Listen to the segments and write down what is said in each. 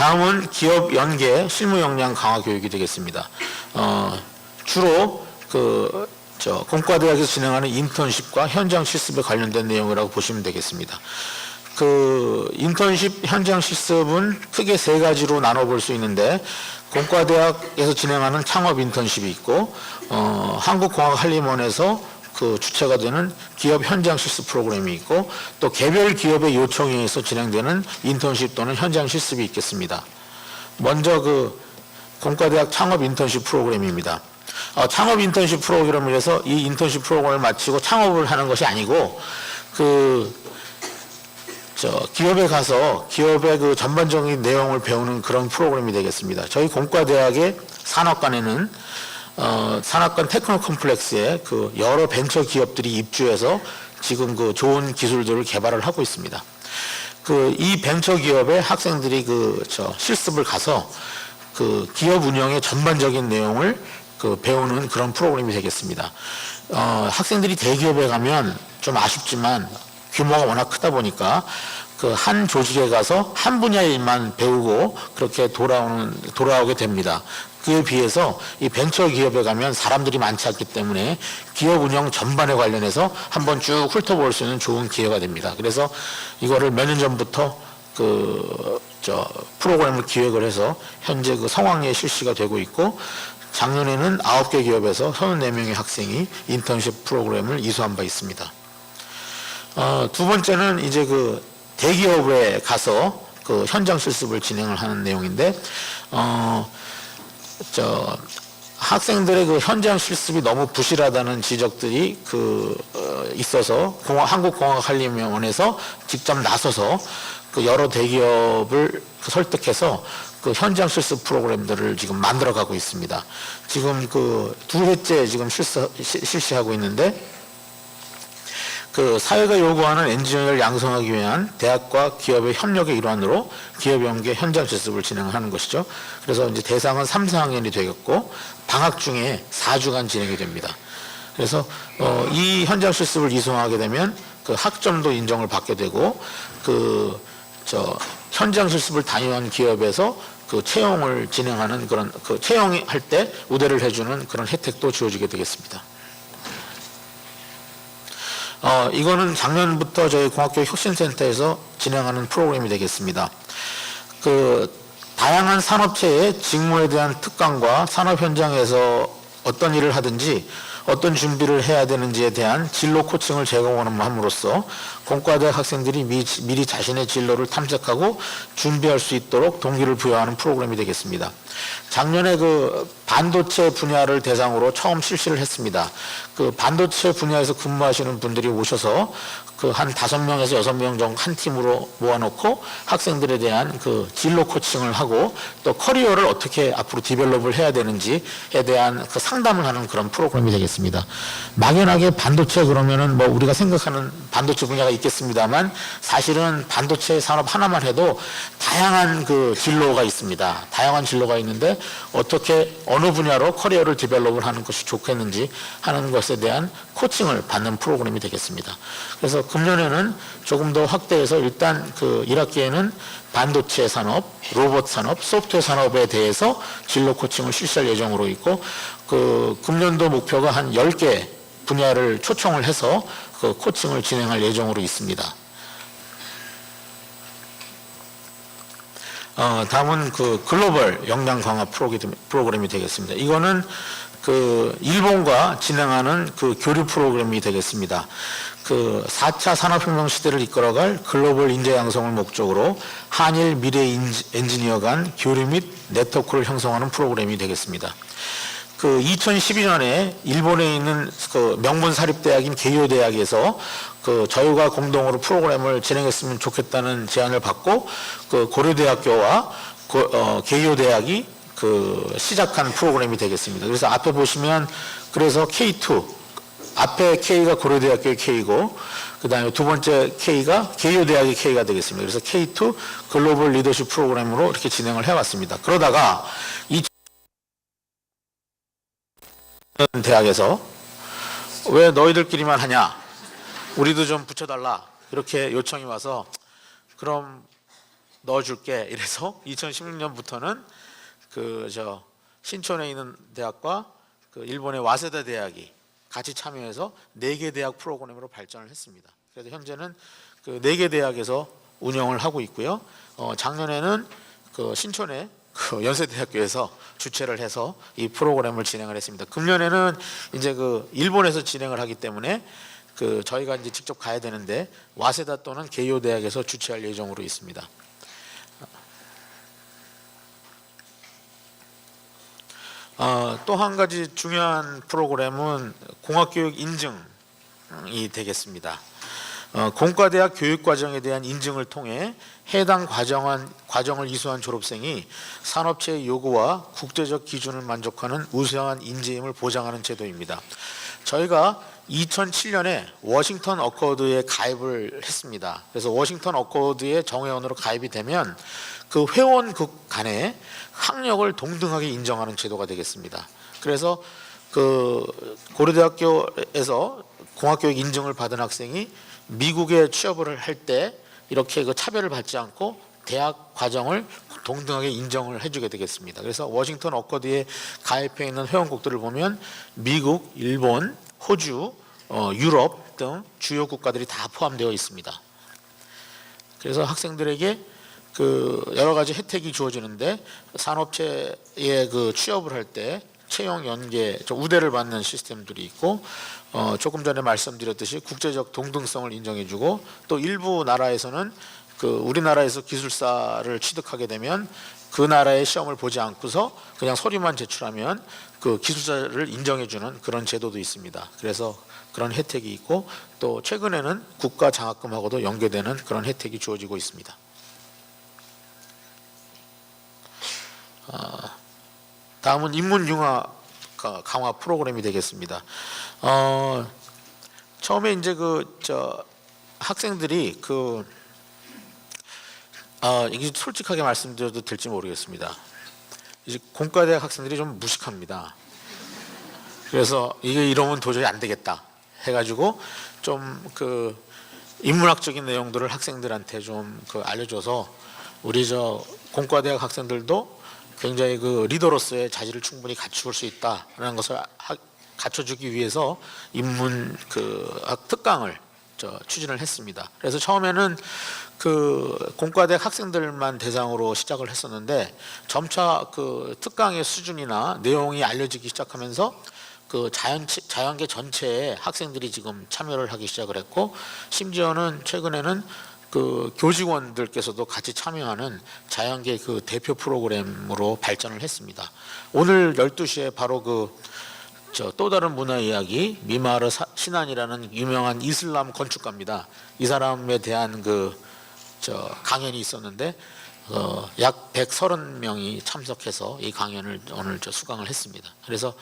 다음은 기업 연계 실무 역량 강화 교육이 되겠습니다. 주로 공과대학에서 진행하는 인턴십과 현장 실습에 관련된 내용이라고 보시면 되겠습니다. 인턴십 현장 실습은 크게 세 가지로 나눠볼 수 있는데, 공과대학에서 진행하는 창업 인턴십이 있고, 한국공학한림원에서 주체가 되는 기업 현장 실습 프로그램이 있고, 또 개별 기업의 요청에 의해서 진행되는 인턴십 또는 현장 실습이 있겠습니다. 먼저 공과대학 창업 인턴십 프로그램입니다. 창업 인턴십 프로그램이라서 이 인턴십 프로그램을 마치고 창업을 하는 것이 아니고, 기업에 가서 기업의 전반적인 내용을 배우는 그런 프로그램이 되겠습니다. 저희 공과대학의 산업관에는 산업관 테크노 컴플렉스에 여러 벤처 기업들이 입주해서 지금 좋은 기술들을 개발을 하고 있습니다. 이 벤처 기업의 학생들이 실습을 가서 기업 운영의 전반적인 내용을 배우는 그런 프로그램이 되겠습니다. 학생들이 대기업에 가면 좀 아쉽지만 규모가 워낙 크다 보니까 한 조직에 가서 한 분야의 일만 배우고 그렇게 돌아오게 됩니다. 그에 비해서 이 벤처 기업에 가면 사람들이 많지 않기 때문에 기업 운영 전반에 관련해서 한번 쭉 훑어볼 수 있는 좋은 기회가 됩니다. 그래서 이거를 몇 년 전부터 프로그램을 기획을 해서 현재 성황리에 실시가 되고 있고, 작년에는 9개 기업에서 34명의 학생이 인턴십 프로그램을 이수한 바 있습니다. 두 번째는 이제 대기업에 가서 현장 실습을 진행을 하는 내용인데, 학생들의 현장 실습이 너무 부실하다는 지적들이 있어서 한국공학한림원에서 직접 나서서 여러 대기업을 설득해서 현장 실습 프로그램들을 지금 만들어가고 있습니다. 지금 두 해째 지금 실시하고 있는데, 사회가 요구하는 엔지니어를 양성하기 위한 대학과 기업의 협력의 일환으로 기업 연계 현장 실습을 진행하는 것이죠. 그래서 이제 대상은 3, 4학년이 되겠고, 방학 중에 4주간 진행이 됩니다. 그래서 이 현장 실습을 이수하게 되면 학점도 인정을 받게 되고, 현장 실습을 다녀온 기업에서 채용을 진행하는 그런 채용할 때 우대를 해주는 그런 혜택도 주어지게 되겠습니다. 이거는 작년부터 저희 공학교육 혁신센터에서 진행하는 프로그램이 되겠습니다. 다양한 산업체의 직무에 대한 특강과 산업 현장에서 어떤 일을 하든지 어떤 준비를 해야 되는지에 대한 진로 코칭을 제공함으로써 공과대학 학생들이 미리 자신의 진로를 탐색하고 준비할 수 있도록 동기를 부여하는 프로그램이 되겠습니다. 작년에 반도체 분야를 대상으로 처음 실시를 했습니다. 반도체 분야에서 근무하시는 분들이 오셔서 한 5명에서 6명 정도 한 팀으로 모아놓고 학생들에 대한 진로 코칭을 하고, 또 커리어를 어떻게 앞으로 디벨롭을 해야 되는지에 대한 상담을 하는 그런 프로그램이 되겠습니다. 막연하게 반도체 그러면은 우리가 생각하는 반도체 분야가 있겠습니다만, 사실은 반도체 산업 하나만 해도 다양한 진로가 있습니다. 다양한 진로가 있는데 어떻게 어느 분야로 커리어를 디벨롭을 하는 것이 좋겠는지 하는 것에 대한 코칭을 받는 프로그램이 되겠습니다. 그래서 금년에는 조금 더 확대해서 일단 1학기에는 반도체 산업, 로봇 산업, 소프트웨어 산업에 대해서 진로 코칭을 실시할 예정으로 있고, 금년도 목표가 한 10개 분야를 초청을 해서 코칭을 진행할 예정으로 있습니다. 다음은 글로벌 역량 강화 프로그램이 되겠습니다. 이거는 일본과 진행하는 교류 프로그램이 되겠습니다. 4차 산업혁명 시대를 이끌어갈 글로벌 인재 양성을 목적으로 한일 미래 엔지니어 간 교류 및 네트워크를 형성하는 프로그램이 되겠습니다. 2012년에 일본에 있는 명문 사립대학인 게이오 대학에서 저희가 공동으로 프로그램을 진행했으면 좋겠다는 제안을 받고, 고려대학교와 게이오 대학이 시작한 프로그램이 되겠습니다. 그래서 앞에 보시면, 그래서 K2, 앞에 K가 고려대학교의 K고, 그 다음에 두 번째 K가 게이오 대학의 K가 되겠습니다. 그래서 K2 글로벌 리더십 프로그램으로 이렇게 진행을 해왔습니다. 그러다가 대학에서 왜 너희들끼리만 하냐, 우리도 좀 붙여달라, 이렇게 요청이 와서, 그럼 넣어줄게. 이래서 2016년부터는 신촌에 있는 대학과 일본의 와세다 대학이 같이 참여해서 4개 대학 프로그램으로 발전을 했습니다. 그래서 현재는 4개 대학에서 운영을 하고 있고요. 작년에는 신촌의 연세대학교에서 주최를 해서 이 프로그램을 진행을 했습니다. 금년에는 이제 일본에서 진행을 하기 때문에 저희가 이제 직접 가야 되는데 와세다 또는 게이오 대학에서 주최할 예정으로 있습니다. 또 한 가지 중요한 프로그램은 공학교육 인증이 되겠습니다. 공과대학 교육과정에 대한 인증을 통해 해당 과정을 이수한 졸업생이 산업체의 요구와 국제적 기준을 만족하는 우수한 인재임을 보장하는 제도입니다. 저희가 2007년에 워싱턴 어코드에 가입을 했습니다. 그래서 워싱턴 어코드의 정회원으로 가입이 되면 그 회원국 간에 학력을 동등하게 인정하는 제도가 되겠습니다. 그래서 고려대학교에서 공학교육 인증을 받은 학생이 미국에 취업을 할 때 이렇게 차별을 받지 않고 대학 과정을 동등하게 인정을 해주게 되겠습니다. 그래서 워싱턴 어코드에 가입해 있는 회원국들을 보면 미국, 일본, 호주, 유럽 등 주요 국가들이 다 포함되어 있습니다. 그래서 학생들에게 여러 가지 혜택이 주어지는데 산업체에 취업을 할 때 채용 연계, 우대를 받는 시스템들이 있고 조금 전에 말씀드렸듯이 국제적 동등성을 인정해주고 또 일부 나라에서는 우리나라에서 기술사를 취득하게 되면 그 나라의 시험을 보지 않고서 그냥 서류만 제출하면 기술사를 인정해주는 그런 제도도 있습니다. 그래서 그런 혜택이 있고 또 최근에는 국가 장학금하고도 연계되는 그런 혜택이 주어지고 있습니다. 다음은 인문융합 강화 프로그램이 되겠습니다. 처음에 이제 학생들이 이게 솔직하게 말씀드려도 될지 모르겠습니다. 이제 공과대학 학생들이 좀 무식합니다. 그래서 이게 이러면 도저히 안 되겠다 해가지고 좀 인문학적인 내용들을 학생들한테 좀 알려줘서 우리 공과대학 학생들도 굉장히 리더로서의 자질을 충분히 갖출 수 있다라는 것을 갖춰주기 위해서 인문학 특강을 추진을 했습니다. 그래서 처음에는 공과대학 학생들만 대상으로 시작을 했었는데 점차 특강의 수준이나 내용이 알려지기 시작하면서 자연계 전체에 학생들이 지금 참여를 하기 시작을 했고 심지어는 최근에는 교직원들께서도 같이 참여하는 자연계 대표 프로그램으로 발전을 했습니다. 오늘 12시에 바로 또 다른 문화 이야기 미마르 시난이라는 유명한 이슬람 건축가입니다. 이 사람에 대한 강연이 있었는데 약 130명이 참석해서 이 강연을 오늘 수강을 했습니다. 그래서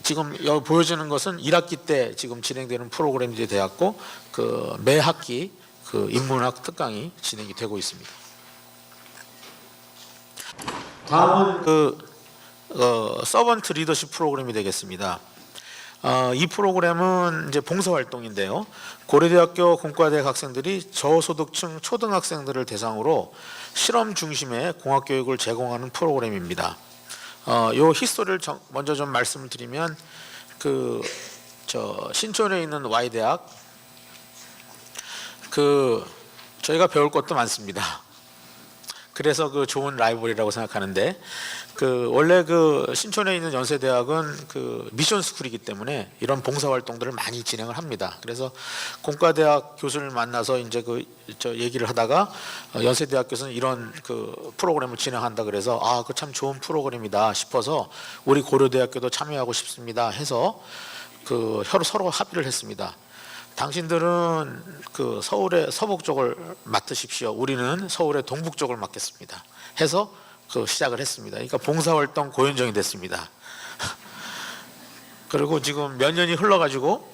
지금 여기 보여지는 것은 1학기 때 지금 진행되는 프로그램이 되었고 매 학기 인문학 특강이 진행이 되고 있습니다. 다음은 서번트 리더십 프로그램이 되겠습니다. 이 프로그램은 이제 봉사활동인데요. 고려대학교 공과대학 학생들이 저소득층 초등학생들을 대상으로 실험 중심의 공학교육을 제공하는 프로그램입니다. 요 히스토리를 먼저 좀 말씀을 드리면 신촌에 있는 Y대학 저희가 배울 것도 많습니다. 그래서 좋은 라이벌이라고 생각하는데 원래 신촌에 있는 연세대학은 미션 스쿨이기 때문에 이런 봉사 활동들을 많이 진행을 합니다. 그래서 공과대학 교수를 만나서 이제 얘기를 하다가 연세대학교에서는 이런 프로그램을 진행한다 그래서 그 참 좋은 프로그램이다 싶어서 우리 고려대학교도 참여하고 싶습니다 해서 서로 합의를 했습니다. 당신들은 서울의 서북 쪽을 맡으십시오. 우리는 서울의 동북 쪽을 맡겠습니다. 해서 시작을 했습니다. 그러니까 봉사활동 고연정이 됐습니다. 그리고 지금 몇 년이 흘러가지고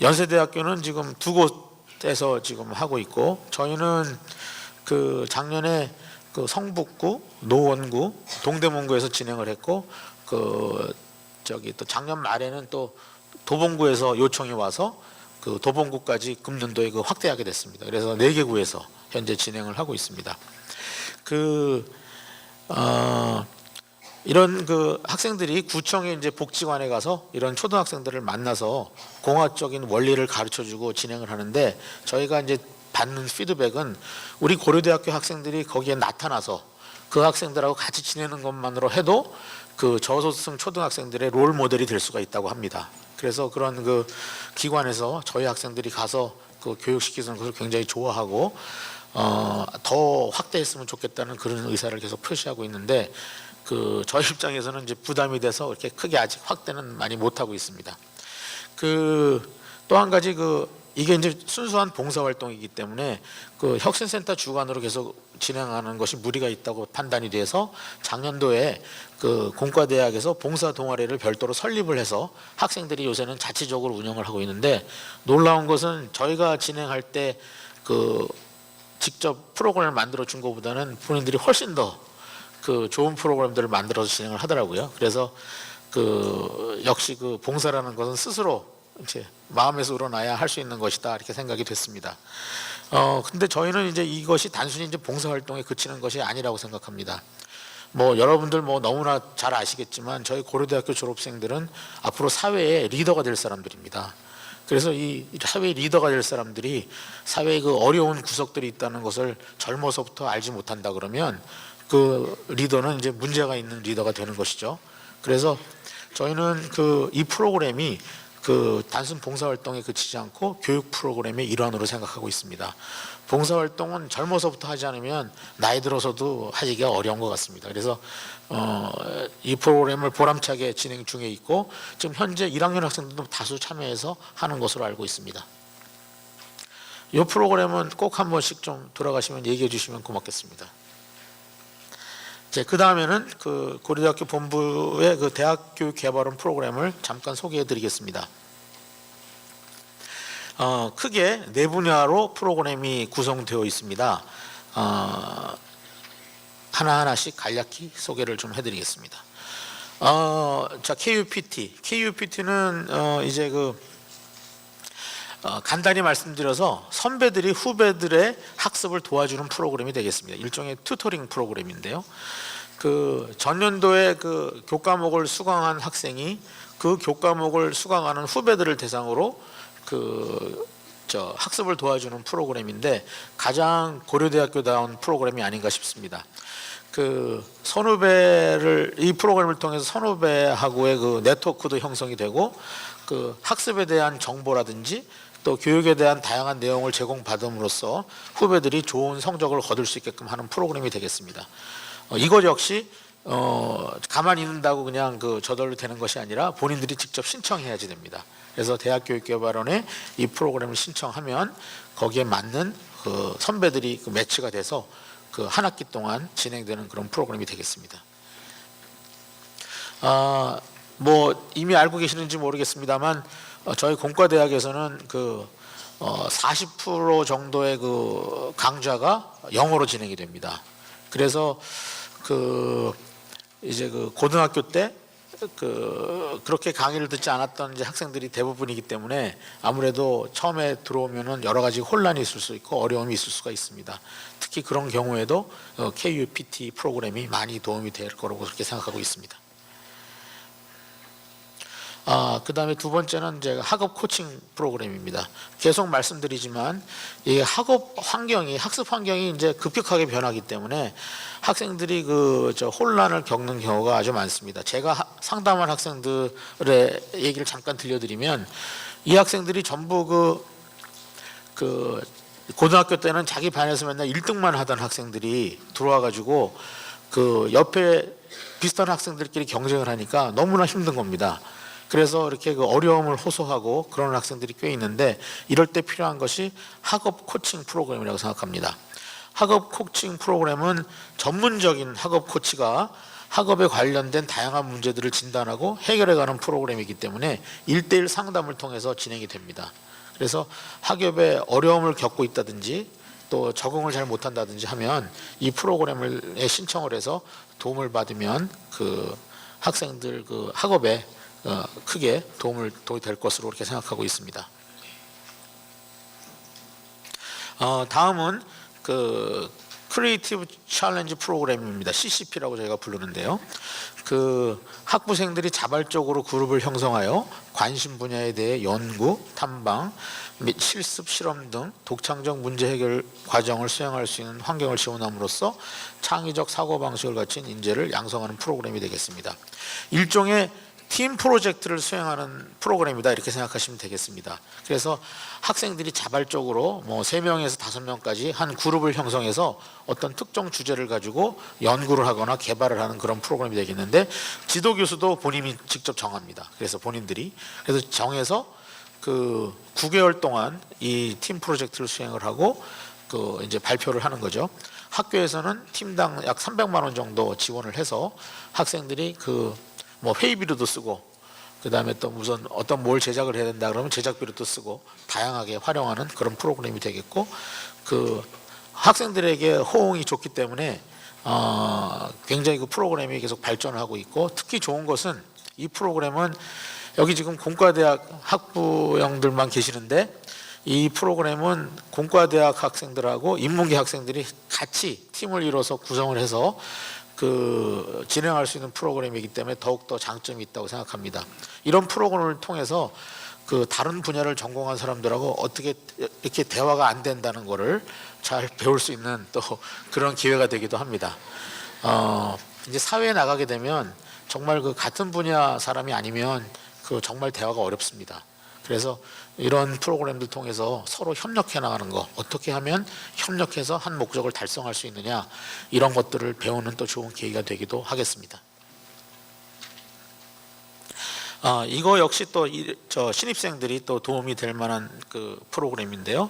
연세대학교는 지금 2곳에서 지금 하고 있고 저희는 작년에 성북구, 노원구, 동대문구에서 진행을 했고 또 작년 말에는 또 도봉구에서 요청이 와서 그 도봉구까지 금년도에 그 확대하게 됐습니다. 그래서 4개 구에서 현재 진행을 하고 있습니다. 이런 그 학생들이 구청의 이제 복지관에 가서 이런 초등학생들을 만나서 공학적인 원리를 가르쳐주고 진행을 하는데, 저희가 이제 받는 피드백은 우리 고려대학교 학생들이 거기에 나타나서 그 학생들하고 같이 지내는 것만으로 해도 그 저소득층 초등학생들의 롤 모델이 될 수가 있다고 합니다. 그래서 그런 그 기관에서 저희 학생들이 가서 그 교육시키는 것을 굉장히 좋아하고 더 확대했으면 좋겠다는 그런 의사를 계속 표시하고 있는데, 그 저희 입장에서는 이제 부담이 돼서 이렇게 크게 아직 확대는 많이 못하고 있습니다. 그 또 한 가지 이게 이제 순수한 봉사활동이기 때문에 그 혁신센터 주관으로 계속 진행하는 것이 무리가 있다고 판단이 돼서 작년도에 그 공과대학에서 봉사 동아리를 별도로 설립을 해서 학생들이 요새는 자치적으로 운영을 하고 있는데, 놀라운 것은 저희가 진행할 때 그 직접 프로그램을 만들어 준 것보다는 본인들이 훨씬 더 그 좋은 프로그램들을 만들어서 진행을 하더라고요. 그래서 그 역시 그 봉사라는 것은 스스로 이제 마음에서 우러나야 할 수 있는 것이다, 이렇게 생각이 됐습니다. 근데 저희는 이제 이것이 단순히 이제 봉사활동에 그치는 것이 아니라고 생각합니다. 뭐 여러분들 뭐 너무나 잘 아시겠지만 저희 고려대학교 졸업생들은 앞으로 사회의 리더가 될 사람들입니다. 그래서 이 사회의 리더가 될 사람들이 사회에 그 어려운 구석들이 있다는 것을 젊어서부터 알지 못한다 그러면 그 리더는 이제 문제가 있는 리더가 되는 것이죠. 그래서 저희는 이 프로그램이 그 단순 봉사활동에 그치지 않고 교육 프로그램의 일환으로 생각하고 있습니다. 봉사활동은 젊어서부터 하지 않으면 나이 들어서도 하기가 어려운 것 같습니다. 그래서 이 프로그램을 보람차게 진행 중에 있고, 지금 현재 1학년 학생들도 다수 참여해서 하는 것으로 알고 있습니다. 이 프로그램은 꼭 한 번씩 좀 돌아가시면 얘기해 주시면 고맙겠습니다. 그 다음에는 그 고려대학교 본부의 그 대학교육 개발원 프로그램을 잠깐 소개해 드리겠습니다. 크게 4분야로 프로그램이 구성되어 있습니다. 하나하나씩 간략히 소개를 좀 해드리겠습니다. 자, KUPT는 이제 간단히 말씀드려서 선배들이 후배들의 학습을 도와주는 프로그램이 되겠습니다. 일종의 튜터링 프로그램인데요. 그 전년도에 그 교과목을 수강한 학생이 그 교과목을 수강하는 후배들을 대상으로 학습을 도와주는 프로그램인데, 가장 고려대학교다운 프로그램이 아닌가 싶습니다. 이 프로그램을 통해서 선후배하고의 그 네트워크도 형성이 되고, 그 학습에 대한 정보라든지 또 교육에 대한 다양한 내용을 제공받음으로써 후배들이 좋은 성적을 거둘 수 있게끔 하는 프로그램이 되겠습니다. 이것 역시 가만히 있는다고 그냥 저절로 되는 것이 아니라 본인들이 직접 신청해야지 됩니다. 그래서 대학교육개발원에 이 프로그램을 신청하면 거기에 맞는 선배들이 매치가 돼서 한 학기 동안 진행되는 그런 프로그램이 되겠습니다. 뭐 이미 알고 계시는지 모르겠습니다만 저희 공과대학에서는 40% 정도의 강좌가 영어로 진행이 됩니다. 그래서 이제 고등학교 때 그렇게 강의를 듣지 않았던 이제 학생들이 대부분이기 때문에 아무래도 처음에 들어오면은 여러 가지 혼란이 있을 수 있고 어려움이 있을 수가 있습니다. 특히 그런 경우에도 KUPT 프로그램이 많이 도움이 될 거라고 그렇게 생각하고 있습니다. 그 다음에 두 번째는 이제 학업 코칭 프로그램입니다. 계속 말씀드리지만 이 학업 환경이, 학습 환경이 이제 급격하게 변하기 때문에 학생들이 혼란을 겪는 경우가 아주 많습니다. 제가 상담한 학생들의 얘기를 잠깐 들려드리면, 이 학생들이 전부 고등학교 때는 자기 반에서 맨날 1등만 하던 학생들이 들어와가지고 옆에 비슷한 학생들끼리 경쟁을 하니까 너무나 힘든 겁니다. 그래서 이렇게 어려움을 호소하고 그런 학생들이 꽤 있는데, 이럴 때 필요한 것이 학업 코칭 프로그램이라고 생각합니다. 학업 코칭 프로그램은 전문적인 학업 코치가 학업에 관련된 다양한 문제들을 진단하고 해결해가는 프로그램이기 때문에 1:1 상담을 통해서 진행이 됩니다. 그래서 학업에 어려움을 겪고 있다든지 또 적응을 잘 못한다든지 하면 이 프로그램을 신청을 해서 도움을 받으면 학생들 학업에 크게 도움이 될 것으로 그렇게 생각하고 있습니다. 다음은 그 크리에이티브 챌린지 프로그램입니다. CCP라고 저희가 부르는데요. 그 학부생들이 자발적으로 그룹을 형성하여 관심 분야에 대해 연구, 탐방 및 실습, 실험 등 독창적 문제 해결 과정을 수행할 수 있는 환경을 지원함으로써 창의적 사고방식을 갖춘 인재를 양성하는 프로그램이 되겠습니다. 일종의 팀 프로젝트를 수행하는 프로그램이다 이렇게 생각하시면 되겠습니다. 그래서 학생들이 자발적으로 뭐 3명에서 5명까지 한 그룹을 형성해서 어떤 특정 주제를 가지고 연구를 하거나 개발을 하는 그런 프로그램이 되겠는데, 지도 교수도 본인이 직접 정합니다. 그래서 본인들이 그래서 정해서 그 9개월 동안 이 팀 프로젝트를 수행을 하고 그 이제 발표를 하는 거죠. 학교에서는 팀당 약 300만 원 정도 지원을 해서 학생들이 그 뭐 회의비로도 쓰고, 그 다음에 또 무슨 어떤 뭘 제작을 해야 된다 그러면 제작비로도 쓰고 다양하게 활용하는 그런 프로그램이 되겠고, 그 학생들에게 호응이 좋기 때문에 굉장히 그 프로그램이 계속 발전을 하고 있고, 특히 좋은 것은 이 프로그램은 여기 지금 공과대학 학부형들만 계시는데, 이 프로그램은 공과대학 학생들하고 인문계 학생들이 같이 팀을 이뤄서 구성을 해서 그 진행할 수 있는 프로그램이기 때문에 더욱더 장점이 있다고 생각합니다. 이런 프로그램을 통해서 그 다른 분야를 전공한 사람들하고 어떻게 이렇게 대화가 안 된다는 거를 잘 배울 수 있는 또 그런 기회가 되기도 합니다. 이제 사회에 나가게 되면 정말 그 같은 분야 사람이 아니면 그 정말 대화가 어렵습니다. 그래서 이런 프로그램들 통해서 서로 협력해 나가는 거, 어떻게 하면 협력해서 한 목적을 달성할 수 있느냐, 이런 것들을 배우는 또 좋은 계기가 되기도 하겠습니다. 이거 역시 또 저 신입생들이 또 도움이 될 만한 그 프로그램인데요.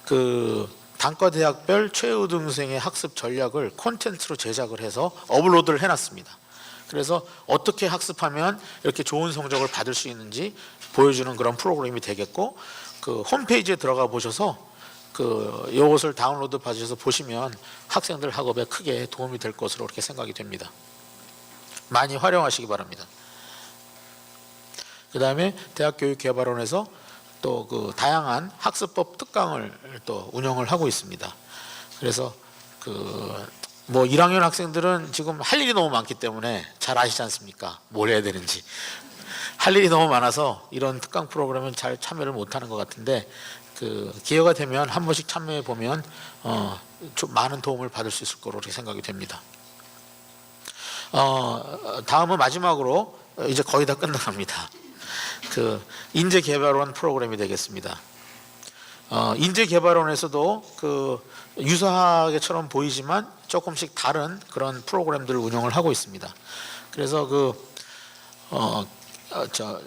그 단과대학별 최우등생의 학습 전략을 콘텐츠로 제작을 해서 업로드를 해놨습니다. 그래서 어떻게 학습하면 이렇게 좋은 성적을 받을 수 있는지 보여주는 그런 프로그램이 되겠고, 그 홈페이지에 들어가 보셔서 그 이것을 다운로드 받으셔서 보시면 학생들 학업에 크게 도움이 될 것으로 그렇게 생각이 됩니다. 많이 활용하시기 바랍니다. 그 다음에 대학교육개발원에서 또 그 다양한 학습법 특강을 또 운영을 하고 있습니다. 그래서 그 뭐 1학년 학생들은 지금 할 일이 너무 많기 때문에 잘 아시지 않습니까? 뭘 해야 되는지. 할 일이 너무 많아서 이런 특강 프로그램은 잘 참여를 못하는 것 같은데, 그 기회가 되면 한 번씩 참여해 보면 좀 많은 도움을 받을 수 있을 거로 생각이 됩니다. 다음은 마지막으로 이제 거의 다 끝나갑니다. 그 인재개발원 프로그램이 되겠습니다. 인재개발원에서도 그 유사하게처럼 보이지만 조금씩 다른 그런 프로그램들을 운영을 하고 있습니다. 그래서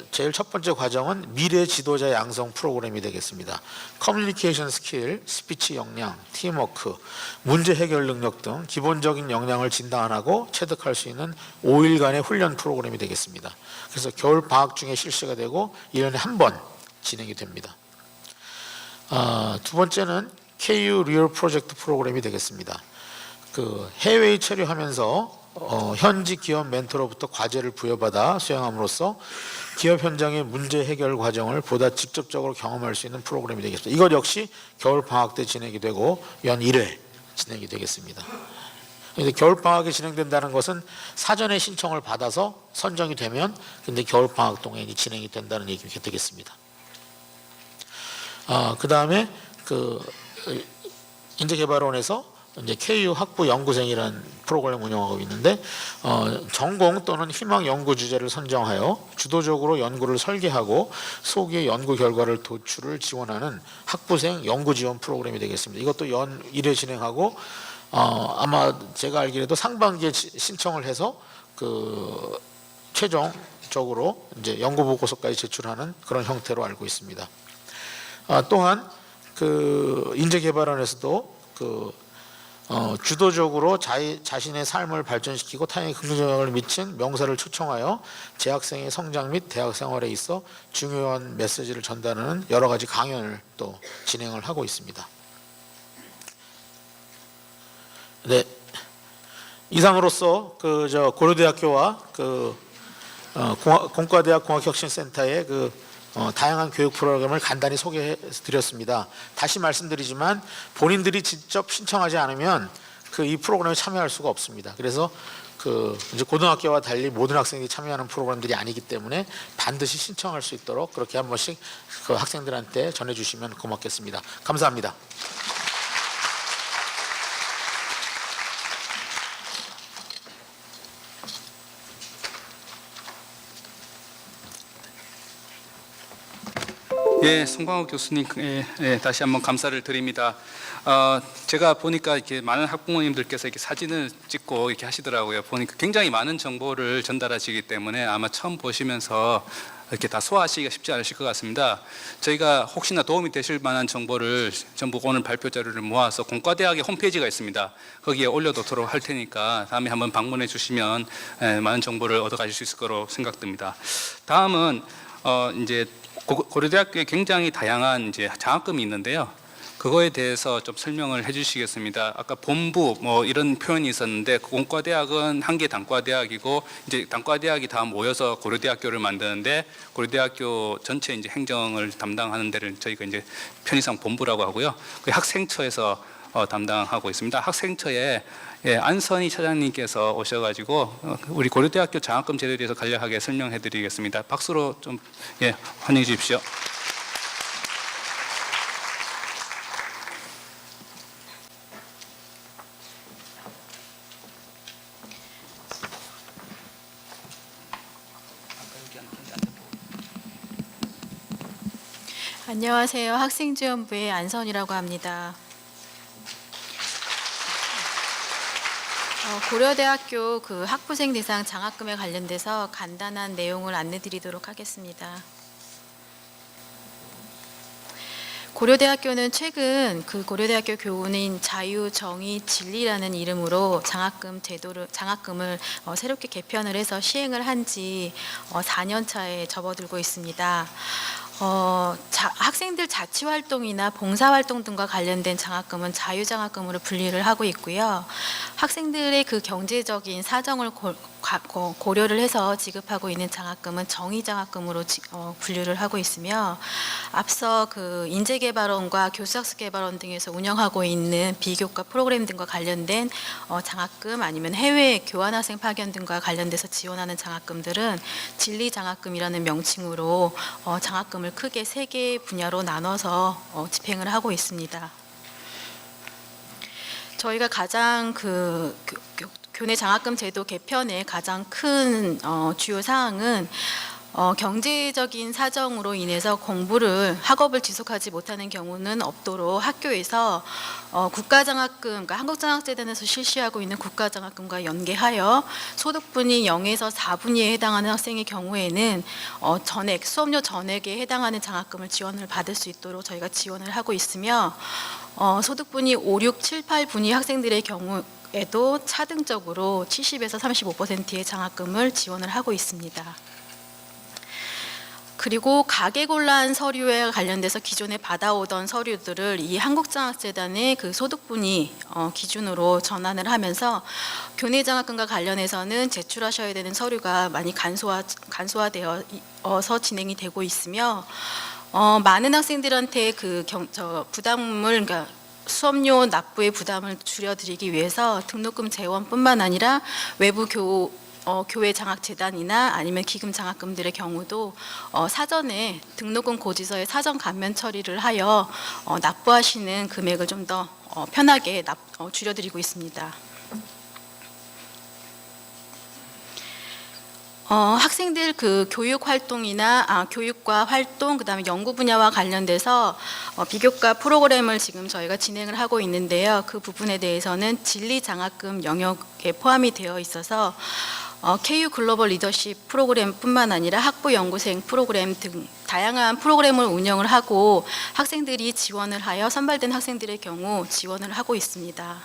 제일 첫 번째 과정은 미래 지도자 양성 프로그램이 되겠습니다. 커뮤니케이션 스킬, 스피치 역량, 팀워크, 문제 해결 능력 등 기본적인 역량을 진단하고 체득할 수 있는 5일간의 훈련 프로그램이 되겠습니다. 그래서 겨울 방학 중에 실시가 되고 1년에 한 번 진행이 됩니다. 두 번째는 KU 리얼 프로젝트 프로그램이 되겠습니다. 그 해외에 체류하면서 현지 기업 멘토로부터 과제를 부여받아 수행함으로써 기업 현장의 문제 해결 과정을 보다 직접적으로 경험할 수 있는 프로그램이 되겠습니다. 이것 역시 겨울 방학 때 진행이 되고 연 1회 진행이 되겠습니다. 근데 겨울 방학에 진행된다는 것은 사전에 신청을 받아서 선정이 되면 근데 겨울 방학 동안이 진행이 된다는 얘기가 되겠습니다. 그 다음에 그 인재개발원에서 이제 KU 학부 연구생이라는 프로그램을 운영하고 있는데, 전공 또는 희망 연구 주제를 선정하여 주도적으로 연구를 설계하고 소기의 연구 결과를 도출을 지원하는 학부생 연구 지원 프로그램이 되겠습니다. 이것도 연 1회 진행하고 아마 제가 알기로도 상반기에 신청을 해서 그 최종적으로 이제 연구 보고서까지 제출하는 그런 형태로 알고 있습니다. 또한 그 인재개발원에서도 그 주도적으로 자신의 삶을 발전시키고 타인에게 긍정적 영향을 미친 명사를 초청하여 재학생의 성장 및 대학 생활에 있어 중요한 메시지를 전달하는 여러 가지 강연을 또 진행을 하고 있습니다. 네, 이상으로서 고려대학교와 공과대학 공학혁신센터의 다양한 교육 프로그램을 간단히 소개해 드렸습니다. 다시 말씀드리지만 본인들이 직접 신청하지 않으면 이 프로그램에 참여할 수가 없습니다. 그래서 이제 고등학교와 달리 모든 학생들이 참여하는 프로그램들이 아니기 때문에 반드시 신청할 수 있도록 그렇게 한 번씩 학생들한테 전해주시면 고맙겠습니다. 감사합니다. 예, 송광호 교수님, 다시 한번 감사를 드립니다. 제가 보니까 이렇게 많은 학부모님들께서 이렇게 사진을 찍고 이렇게 하시더라고요. 보니까 굉장히 많은 정보를 전달하시기 때문에 아마 처음 보시면서 이렇게 다 소화하시기가 쉽지 않으실 것 같습니다. 저희가 혹시나 도움이 되실 만한 정보를 전부 오늘 발표 자료를 모아서 공과대학의 홈페이지가 있습니다. 거기에 올려놓도록 할 테니까 다음에 한번 방문해 주시면 많은 정보를 얻어가실 수 있을 거로 생각됩니다. 다음은 이제 고려대학교에 굉장히 다양한 이제 장학금이 있는데요. 그거에 대해서 좀 설명을 해주시겠습니다. 아까 본부 뭐 이런 표현이 있었는데 공과대학은 한 개 단과대학이고 이제 단과대학이 다 모여서 고려대학교를 만드는데 고려대학교 전체 이제 행정을 담당하는 데를 저희가 이제 편의상 본부라고 하고요. 그 학생처에서 담당하고 있습니다. 학생처에 안선희 차장님께서 오셔가지고 우리 고려대학교 장학금 제도에 대해서 간략하게 설명해드리겠습니다. 박수로 좀 환영해 주십시오. 안녕하세요. 학생지원부의 안선이라고 합니다. 고려대학교 학부생 대상 장학금에 관련돼서 간단한 내용을 안내드리도록 하겠습니다. 고려대학교는 최근 고려대학교 교훈인 자유, 정의, 진리라는 이름으로 장학금을 새롭게 개편을 해서 시행을 한 지 4년 차에 접어들고 있습니다. 학생들 자치활동이나 봉사활동 등과 관련된 장학금은 자유장학금으로 분리를 하고 있고요. 학생들의 경제적인 사정을 고려를 해서 지급하고 있는 장학금은 정의장학금으로 분류를 하고 있으며 앞서 인재개발원과 교수학습개발원 등에서 운영하고 있는 비교과 프로그램 등과 관련된 장학금 아니면 해외 교환학생 파견 등과 관련돼서 지원하는 장학금들은 진리장학금이라는 명칭으로 장학금을 크게 3개 분야로 나눠서 집행을 하고 있습니다. 저희가 가장 교내 장학금 제도 개편의 가장 큰 주요 사항은 경제적인 사정으로 인해서 학업을 지속하지 못하는 경우는 없도록 학교에서 국가장학금, 그러니까 한국장학재단에서 실시하고 있는 국가장학금과 연계하여 소득분위 0에서 4분위에 해당하는 학생의 경우에는 수업료 전액에 해당하는 장학금을 지원을 받을 수 있도록 저희가 지원을 하고 있으며 소득분위 5, 6, 7, 8분위 학생들의 경우에도 차등적으로 70에서 35%의 장학금을 지원을 하고 있습니다. 그리고 가계곤란 서류에 관련돼서 기존에 받아오던 서류들을 이 한국장학재단의 소득분위 기준으로 전환을 하면서 교내장학금과 관련해서는 제출하셔야 되는 서류가 많이 간소화되어서 진행이 되고 있으며 많은 학생들한테 부담을 그러니까 수업료 납부의 부담을 줄여드리기 위해서 등록금 재원뿐만 아니라 외부 교회 장학재단이나 아니면 기금 장학금들의 경우도 사전에 등록금 고지서에 사전 감면 처리를 하여 납부하시는 금액을 좀 더 편하게 줄여드리고 있습니다. 학생들 교육 활동이나 교육과 활동, 그다음에 연구 분야와 관련돼서 비교과 프로그램을 지금 저희가 진행을 하고 있는데요. 그 부분에 대해서는 진리 장학금 영역에 포함이 되어 있어서 KU 글로벌 리더십 프로그램뿐만 아니라 학부 연구생 프로그램 등 다양한 프로그램을 운영을 하고 학생들이 지원을 하여 선발된 학생들의 경우 지원을 하고 있습니다.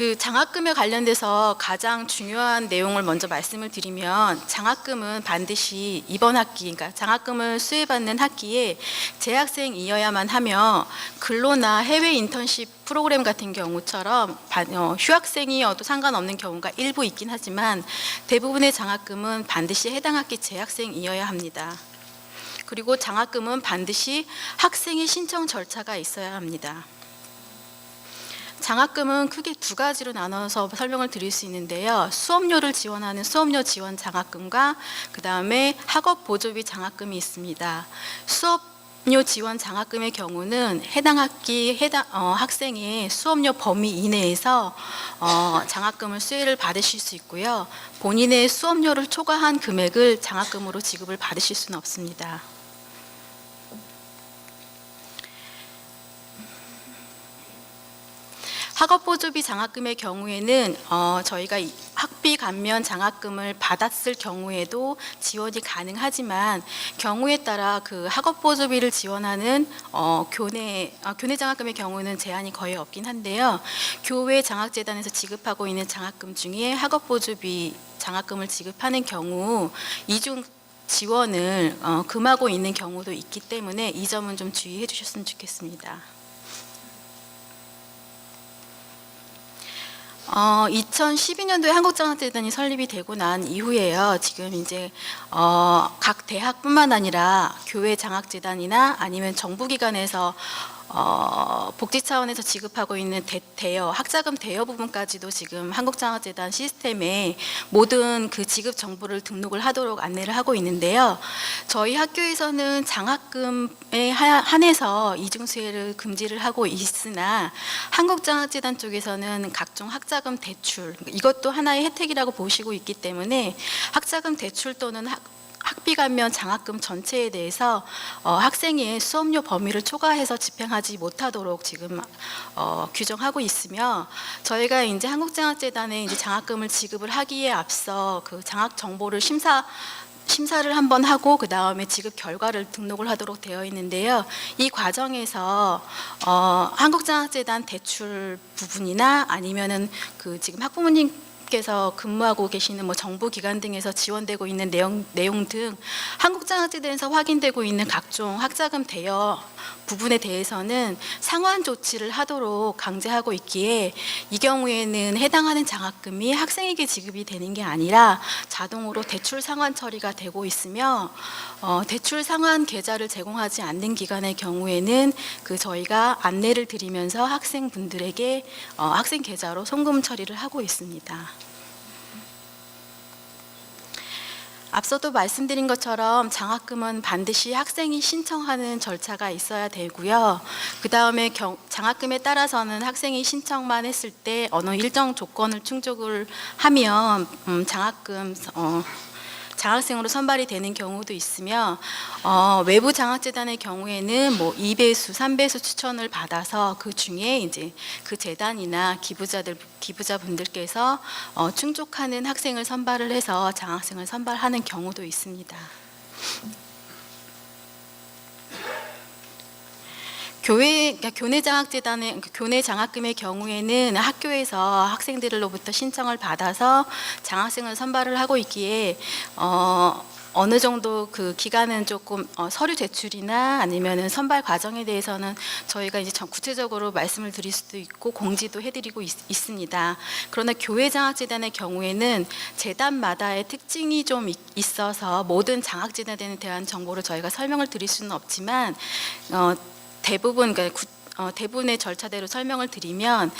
그 장학금에 관련돼서 가장 중요한 내용을 먼저 말씀을 드리면, 장학금은 반드시 이번 학기, 그러니까 장학금을 수혜받는 학기에 재학생이어야만 하며, 근로나 해외 인턴십 프로그램 같은 경우처럼 휴학생이어도 상관없는 경우가 일부 있긴 하지만 대부분의 장학금은 반드시 해당 학기 재학생이어야 합니다. 그리고 장학금은 반드시 학생의 신청 절차가 있어야 합니다. 장학금은 크게 두 가지로 나눠서 설명을 드릴 수 있는데요. 수업료를 지원하는 수업료 지원 장학금과 그 다음에 학업 보조비 장학금이 있습니다. 수업료 지원 장학금의 경우는 해당 학기 학생의 수업료 범위 이내에서 장학금을 수혜를 받으실 수 있고요. 본인의 수업료를 초과한 금액을 장학금으로 지급을 받으실 수는 없습니다. 학업보조비 장학금의 경우에는 저희가 학비 감면 장학금을 받았을 경우에도 지원이 가능하지만, 경우에 따라 그 학업보조비를 지원하는 교내 장학금의 경우는 제한이 거의 없긴 한데요. 교외 장학재단에서 지급하고 있는 장학금 중에 학업보조비 장학금을 지급하는 경우 이중 지원을 금하고 있는 경우도 있기 때문에 이 점은 좀 주의해 주셨으면 좋겠습니다. 2012년도에 한국장학재단이 설립이 되고 난 이후에요. 지금 이제 각 대학뿐만 아니라 교회 장학재단이나 아니면 정부기관에서 복지 차원에서 지급하고 있는 학자금 대여 부분까지도 지금 한국장학재단 시스템에 모든 그 지급 정보를 등록을 하도록 안내를 하고 있는데요. 저희 학교에서는 장학금에 한해서 이중수혜를 금지를 하고 있으나, 한국장학재단 쪽에서는 각종 학자금 대출, 이것도 하나의 혜택이라고 보시고 있기 때문에 학자금 대출 또는 학비 감면 장학금 전체에 대해서 학생의 수업료 범위를 초과해서 집행하지 못하도록 지금 규정하고 있으며, 저희가 이제 한국장학재단에 이제 장학금을 지급을 하기에 앞서 그 장학 정보를 심사를 한번 하고 그 다음에 지급 결과를 등록을 하도록 되어 있는데요. 이 과정에서 한국장학재단 대출 부분이나 아니면은 그 지금 학부모님께서 근무하고 계시는 뭐 정부기관 등에서 지원되고 있는 내용 등 한국장학재단에서 확인되고 있는 각종 학자금 대여 부분에 대해서는 상환 조치를 하도록 강제하고 있기에, 이 경우에는 해당하는 장학금이 학생에게 지급이 되는 게 아니라 자동으로 대출 상환 처리가 되고 있으며, 대출 상환 계좌를 제공하지 않는 기관의 경우에는 저희가 안내를 드리면서 학생분들에게 학생 계좌로 송금 처리를 하고 있습니다. 앞서도 말씀드린 것처럼 장학금은 반드시 학생이 신청하는 절차가 있어야 되고요. 그 다음에 장학금에 따라서는 학생이 신청만 했을 때 어느 일정 조건을 충족을 하면 장학생으로 선발이 되는 경우도 있으며, 외부 장학재단의 경우에는 뭐 2배수, 3배수 추천을 받아서 그 중에 이제 그 재단이나 기부자분들께서 충족하는 학생을 선발을 해서 장학생을 선발하는 경우도 있습니다. 교내 장학금의 경우에는 학교에서 학생들로부터 신청을 받아서 장학생을 선발을 하고 있기에 어느 정도 그 기간은 조금 서류 제출이나 아니면은 선발 과정에 대해서는 저희가 이제 구체적으로 말씀을 드릴 수도 있고 공지도 해드리고 있습니다. 그러나 교회 장학재단의 경우에는 재단마다의 특징이 좀 있어서 모든 장학재단에 대한 정보를 저희가 설명을 드릴 수는 없지만, 대부분의 절차대로 설명을 드리면,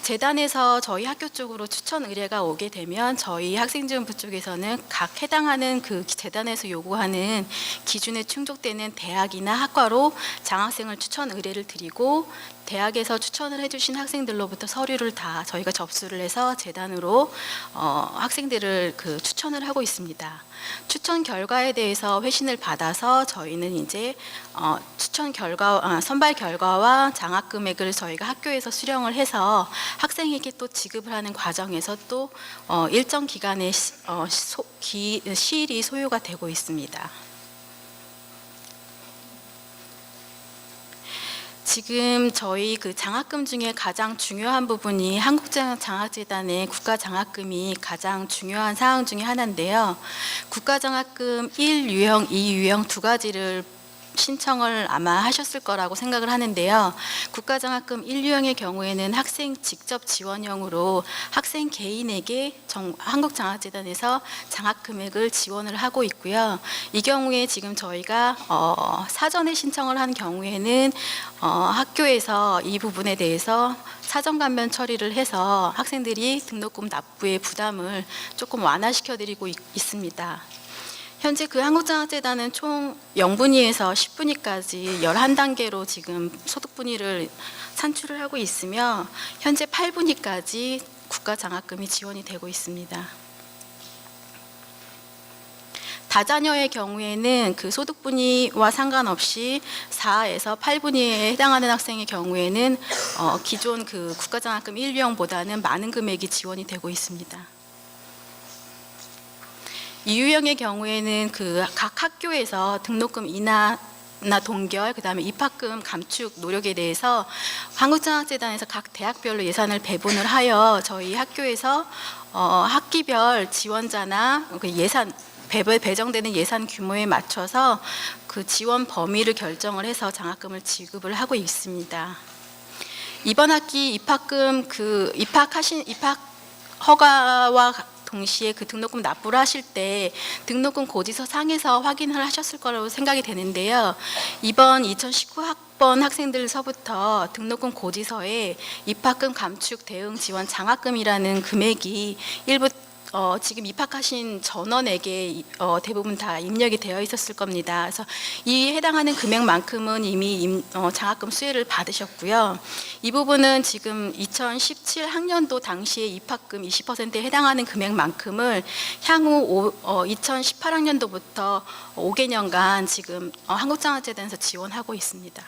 재단에서 저희 학교 쪽으로 추천 의뢰가 오게 되면 저희 학생지원부 쪽에서는 각 해당하는 그 재단에서 요구하는 기준에 충족되는 대학이나 학과로 장학생을 추천 의뢰를 드리고, 대학에서 추천을 해주신 학생들로부터 서류를 다 저희가 접수를 해서 재단으로 학생들을 추천을 하고 있습니다. 추천 결과에 대해서 회신을 받아서 저희는 이제 선발 결과와 장학 금액을 저희가 학교에서 수령을 해서 학생에게 또 지급을 하는 과정에서 또 일정 기간의 시일이 소요가 되고 있습니다. 지금 저희 그 장학금 중에 가장 중요한 부분이 한국장학재단의 국가장학금이 가장 중요한 사항 중에 하나인데요. 국가장학금 1유형, 2유형 두 가지를 신청을 아마 하셨을 거라고 생각을 하는데요. 국가장학금 1유형의 경우에는 학생 직접 지원형으로 학생 개인에게 한국장학재단에서 장학 금액을 지원을 하고 있고요. 이 경우에 지금 저희가 사전에 신청을 한 경우에는 학교에서 이 부분에 대해서 사전 감면 처리를 해서 학생들이 등록금 납부의 부담을 조금 완화시켜 드리고 있습니다. 현재 그 한국장학재단은 총 0분위에서 10분위까지 11단계로 지금 소득분위를 산출을 하고 있으며 현재 8분위까지 국가장학금이 지원이 되고 있습니다. 다자녀의 경우에는 그 소득분위와 상관없이 4에서 8분위에 해당하는 학생의 경우에는 기존 그 국가장학금 1유형보다는 많은 금액이 지원이 되고 있습니다. 이유형의 경우에는 그 각 학교에서 등록금 인하나 동결, 그다음에 입학금 감축 노력에 대해서 한국장학재단에서 각 대학별로 예산을 배분을 하여 저희 학교에서 학기별 지원자나 그 예산 배정되는 예산 규모에 맞춰서 그 지원 범위를 결정을 해서 장학금을 지급을 하고 있습니다. 이번 학기 입학금 그 입학 허가와 동시에 그 등록금 납부를 하실 때 등록금 고지서 상에서 확인을 하셨을 거라고 생각이 되는데요. 이번 2019 학번 학생들서부터 등록금 고지서에 입학금 감축 대응 지원 장학금이라는 금액이 일부 지금 입학하신 전원에게 대부분 다 입력이 되어 있었을 겁니다. 그래서 이 해당하는 금액만큼은 이미 장학금 수혜를 받으셨고요. 이 부분은 지금 2017 학년도 당시에 입학금 20%에 해당하는 금액만큼을 향후 2018 학년도부터 5개년간 지금 한국장학재단에서 지원하고 있습니다.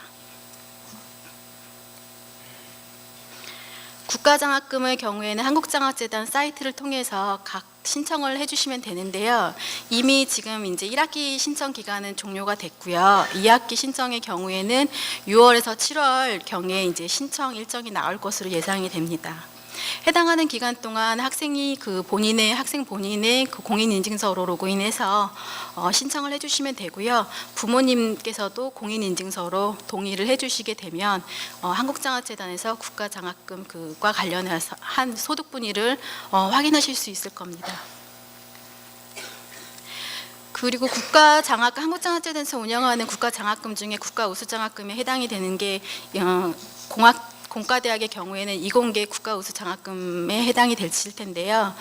국가장학금의 경우에는 한국장학재단 사이트를 통해서 각 신청을 해주시면 되는데요. 이미 지금 이제 1학기 신청 기간은 종료가 됐고요. 2학기 신청의 경우에는 6월에서 7월 경에 이제 신청 일정이 나올 것으로 예상이 됩니다. 해당하는 기간 동안 학생이 학생 본인의 그 공인인증서로 로그인해서 신청을 해주시면 되고요. 부모님께서도 공인인증서로 동의를 해주시게 되면 한국장학재단에서 국가장학금과 관련해서 한 소득분위를 확인하실 수 있을 겁니다. 그리고 한국장학재단에서 운영하는 국가장학금 중에 국가우수장학금에 해당이 되는 게 공과대학의 경우에는 이공계 국가우수장학금에 해당이 되실 텐데요.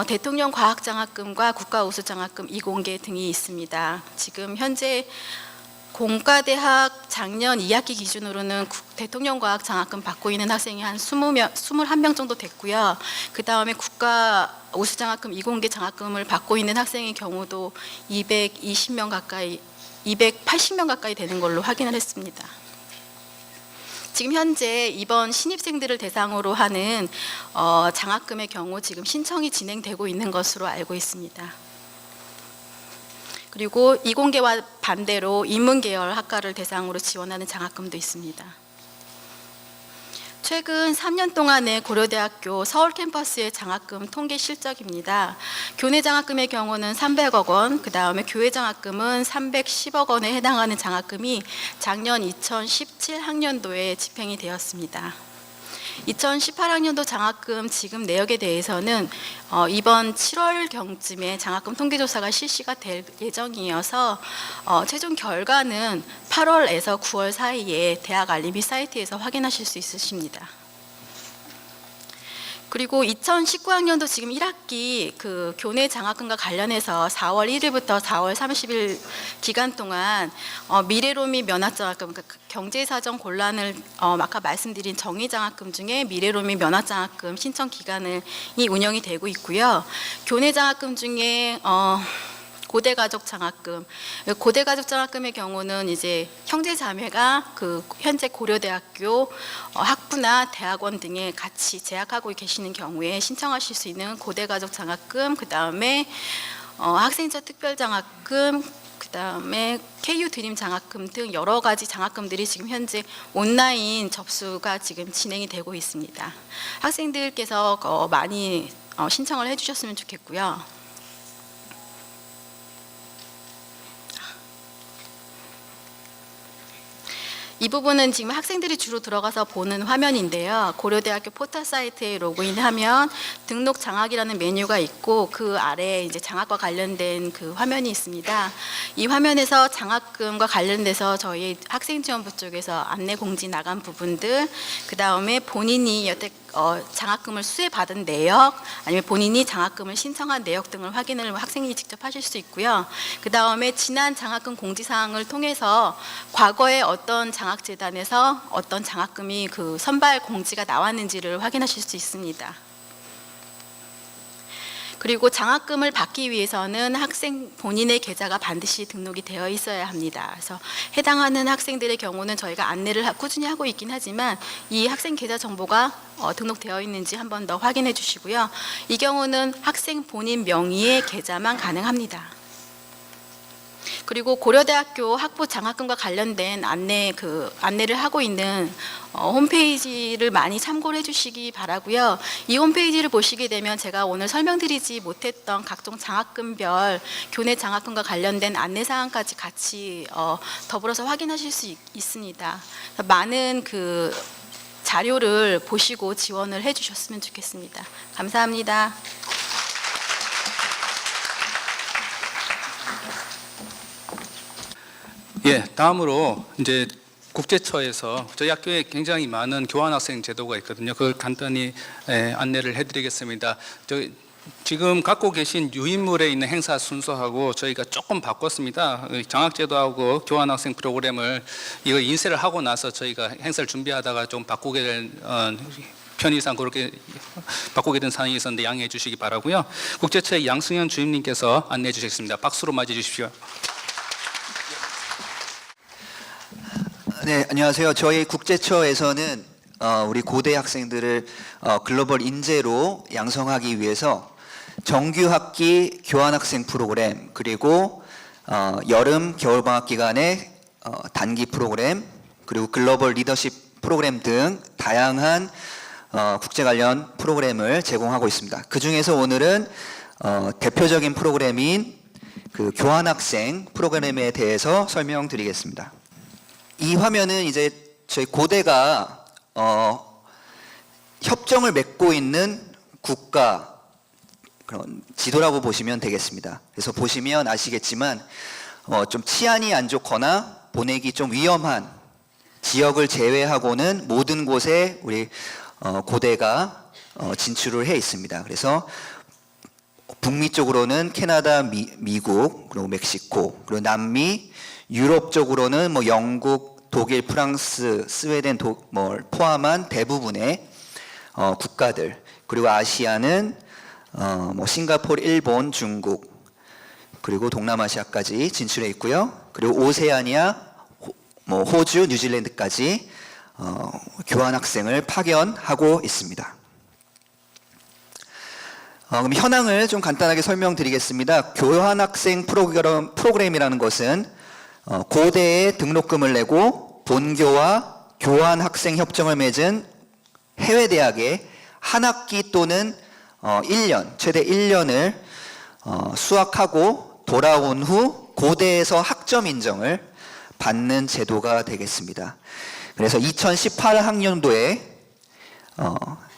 대통령 과학장학금과 국가우수장학금 이공계 등이 있습니다. 지금 현재 공과대학 작년 2학기 기준으로는 대통령 과학장학금 받고 있는 학생이 한 21명 정도 됐고요. 그 다음에 국가우수장학금 이공계 장학금을 받고 있는 학생의 경우도 280명 가까이 되는 걸로 확인을 했습니다. 지금 현재 이번 신입생들을 대상으로 하는 장학금의 경우 지금 신청이 진행되고 있는 것으로 알고 있습니다. 그리고 이공계와 반대로 인문계열 학과를 대상으로 지원하는 장학금도 있습니다. 최근 3년 동안의 고려대학교 서울 캠퍼스의 장학금 통계 실적입니다. 교내 장학금의 경우는 300억 원, 그 다음에 교외 장학금은 310억 원에 해당하는 장학금이 작년 2017 학년도에 집행이 되었습니다. 2018학년도 장학금 지급 내역에 대해서는 이번 7월경쯤에 장학금 통계조사가 실시가 될 예정이어서 최종 결과는 8월에서 9월 사이에 대학 알림이 사이트에서 확인하실 수 있으십니다. 그리고 2019학년도 지금 1학기 그 교내 장학금과 관련해서 4월 1일부터 4월 30일 기간 동안 미래로미 면학장학금, 그러니까 경제사정 곤란을 아까 말씀드린 정의장학금 중에 미래로미 면학장학금 신청 기간이 운영이 되고 있고요. 교내 장학금 중에 고대가족 장학금, 고대가족 장학금의 경우는 이제 형제 자매가 그 현재 고려대학교 학부나 대학원 등에 같이 재학하고 계시는 경우에 신청하실 수 있는 고대가족 장학금, 그 다음에 학생자 특별장학금, 그 그다음에 KU 드림 장학금 등 여러 가지 장학금들이 지금 현재 온라인 접수가 지금 진행이 되고 있습니다. 학생들께서 많이 신청을 해주셨으면 좋겠고요. 이 부분은 지금 학생들이 주로 들어가서 보는 화면인데요. 고려대학교 포털 사이트에 로그인하면 등록 장학이라는 메뉴가 있고 그 아래에 이제 장학과 관련된 그 화면이 있습니다. 이 화면에서 장학금과 관련돼서 저희 학생지원부 쪽에서 안내 공지 나간 부분들, 그 다음에 본인이 여태 장학금을 수혜받은 내역, 아니면 본인이 장학금을 신청한 내역 등을 확인을 학생이 직접 하실 수 있고요. 그 다음에 지난 장학금 공지사항을 통해서 과거에 어떤 장학재단에서 어떤 장학금이 그 선발 공지가 나왔는지를 확인하실 수 있습니다. 그리고 장학금을 받기 위해서는 학생 본인의 계좌가 반드시 등록이 되어 있어야 합니다. 그래서 해당하는 학생들의 경우는 저희가 안내를 꾸준히 하고 있긴 하지만 이 학생 계좌 정보가 등록되어 있는지 한 번 더 확인해 주시고요. 이 경우는 학생 본인 명의의 계좌만 가능합니다. 그리고 고려대학교 학부 장학금과 관련된 안내를 하고 있는 홈페이지를 많이 참고를 해주시기 바라고요. 이 홈페이지를 보시게 되면 제가 오늘 설명드리지 못했던 각종 장학금별 교내 장학금과 관련된 안내 사항까지 같이 더불어서 확인하실 수 있습니다. 많은 그 자료를 보시고 지원을 해주셨으면 좋겠습니다. 감사합니다. 예, 다음으로 이제 국제처에서 저희 학교에 굉장히 많은 교환학생 제도가 있거든요. 그걸 간단히 안내를 해드리겠습니다. 지금 갖고 계신 유인물에 있는 행사 순서하고 저희가 조금 바꿨습니다. 장학제도하고 교환학생 프로그램을 이거 인쇄를 하고 나서 저희가 행사를 준비하다가 좀 바꾸게 된 편의상 그렇게 바꾸게 된 상황이 있었는데 양해해 주시기 바라고요. 국제처의 양승현 주임님께서 안내해 주시겠습니다. 박수로 맞이해 주십시오. 네, 안녕하세요. 저희 국제처에서는 우리 고대 학생들을 글로벌 인재로 양성하기 위해서 정규 학기 교환학생 프로그램, 그리고 여름 겨울방학 기간에 단기 프로그램, 그리고 글로벌 리더십 프로그램 등 다양한 국제 관련 프로그램을 제공하고 있습니다. 그 중에서 오늘은 대표적인 프로그램인 그 교환학생 프로그램에 대해서 설명드리겠습니다. 이 화면은 이제 저희 고대가 협정을 맺고 있는 국가 그런 지도라고 보시면 되겠습니다. 그래서 보시면 아시겠지만 좀 치안이 안 좋거나 보내기 좀 위험한 지역을 제외하고는 모든 곳에 우리 고대가 진출을 해 있습니다. 그래서 북미 쪽으로는 캐나다, 미국, 그리고 멕시코, 그리고 남미, 유럽 쪽으로는 뭐 영국, 독일, 프랑스, 스웨덴 포함한 대부분의 국가들, 그리고 아시아는 뭐 싱가포르, 일본, 중국, 그리고 동남아시아까지 진출해 있고요. 그리고 오세아니아, 뭐 호주, 뉴질랜드까지 교환 학생을 파견하고 있습니다. 그럼 현황을 좀 간단하게 설명드리겠습니다. 교환 학생 프로그램이라는 것은 고대에 등록금을 내고 본교와 교환 학생 협정을 맺은 해외 대학에 한 학기 또는 1년, 최대 1년을 수학하고 돌아온 후 고대에서 학점 인정을 받는 제도가 되겠습니다. 그래서 2018학년도에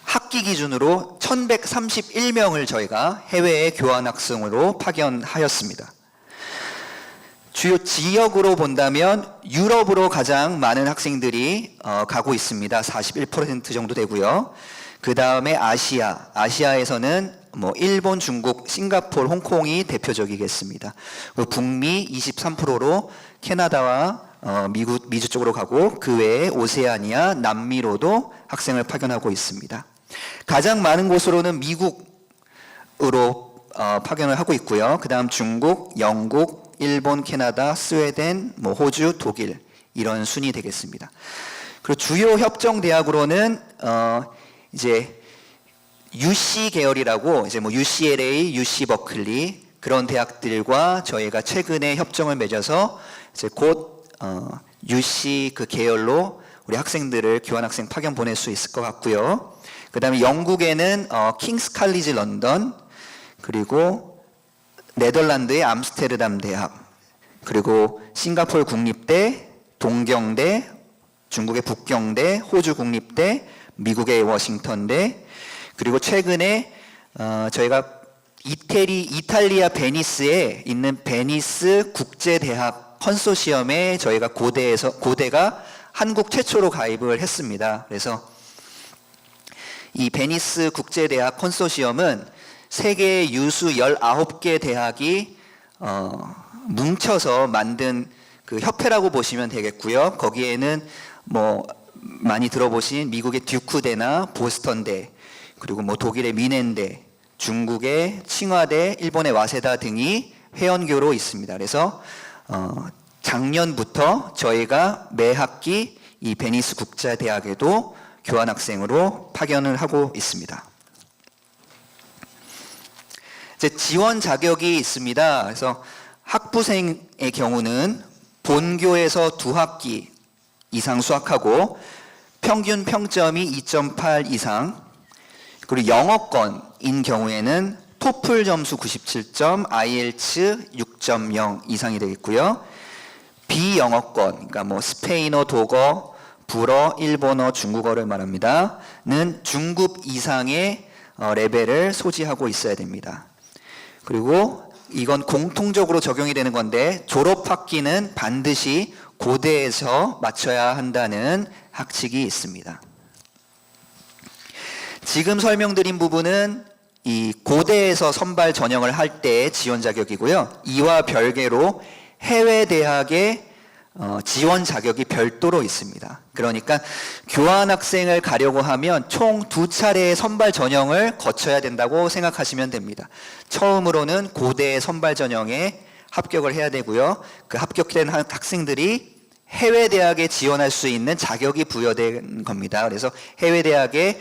학기 기준으로 1131명을 저희가 해외에 교환학생으로 파견하였습니다. 주요 지역으로 본다면 유럽으로 가장 많은 학생들이 가고 있습니다. 41% 정도 되고요. 그 다음에 아시아에서는 뭐 일본, 중국, 싱가포르, 홍콩이 대표적이겠습니다. 북미 23%로 캐나다와 미주 쪽으로 가고 그 외에 오세아니아, 남미로도 학생을 파견하고 있습니다. 가장 많은 곳으로는 미국으로 파견을 하고 있고요. 그 다음 중국, 영국, 일본, 캐나다, 스웨덴, 뭐 호주, 독일 이런 순이 되겠습니다. 그리고 주요 협정 대학으로는 이제 UC 계열이라고 이제 뭐 UCLA, UC 버클리, 그런 대학들과 저희가 최근에 협정을 맺어서 이제 곧 UC 그 계열로 우리 학생들을 교환학생 파견 보낼 수 있을 것 같고요. 그 다음에 영국에는 킹스 칼리지 런던, 그리고 네덜란드의 암스테르담 대학, 그리고 싱가포르 국립대, 동경대, 중국의 북경대, 호주 국립대, 미국의 워싱턴대, 그리고 최근에 저희가 이탈리아 베니스에 있는 베니스 국제대학 컨소시엄에 저희가 고대가 한국 최초로 가입을 했습니다. 그래서 이 베니스 국제대학 컨소시엄은 세계 유수 19개 대학이 뭉쳐서 만든 그 협회라고 보시면 되겠고요. 거기에는 뭐 많이 들어보신 미국의 듀크대나 보스턴대, 그리고 뭐 독일의 미넨대, 중국의 칭화대, 일본의 와세다 등이 회원교로 있습니다. 그래서 작년부터 저희가 매 학기 이 베니스 국제대학에도 교환학생으로 파견을 하고 있습니다. 이제 지원 자격이 있습니다. 그래서 학부생의 경우는 본교에서 2학기 이상 수학하고 평균 평점이 2.8 이상, 그리고 영어권인 경우에는 토플 점수 97점, IELTS 6.0 이상이 되겠고요. 비영어권, 그러니까 뭐 스페인어, 독어, 불어, 일본어, 중국어를 말합니다. 는 중급 이상의 레벨을 소지하고 있어야 됩니다. 그리고 이건 공통적으로 적용이 되는 건데 졸업학기는 반드시 고대에서 마쳐야 한다는 학칙이 있습니다. 지금 설명드린 부분은 이 고대에서 선발 전형을 할 때 지원 자격이고요. 이와 별개로 해외 대학의 지원 자격이 별도로 있습니다. 그러니까 교환학생을 가려고 하면 총 2차례의 선발 전형을 거쳐야 된다고 생각하시면 됩니다. 처음으로는 고대 선발 전형에 합격을 해야 되고요. 그 합격된 학생들이 해외 대학에 지원할 수 있는 자격이 부여된 겁니다. 그래서 해외 대학에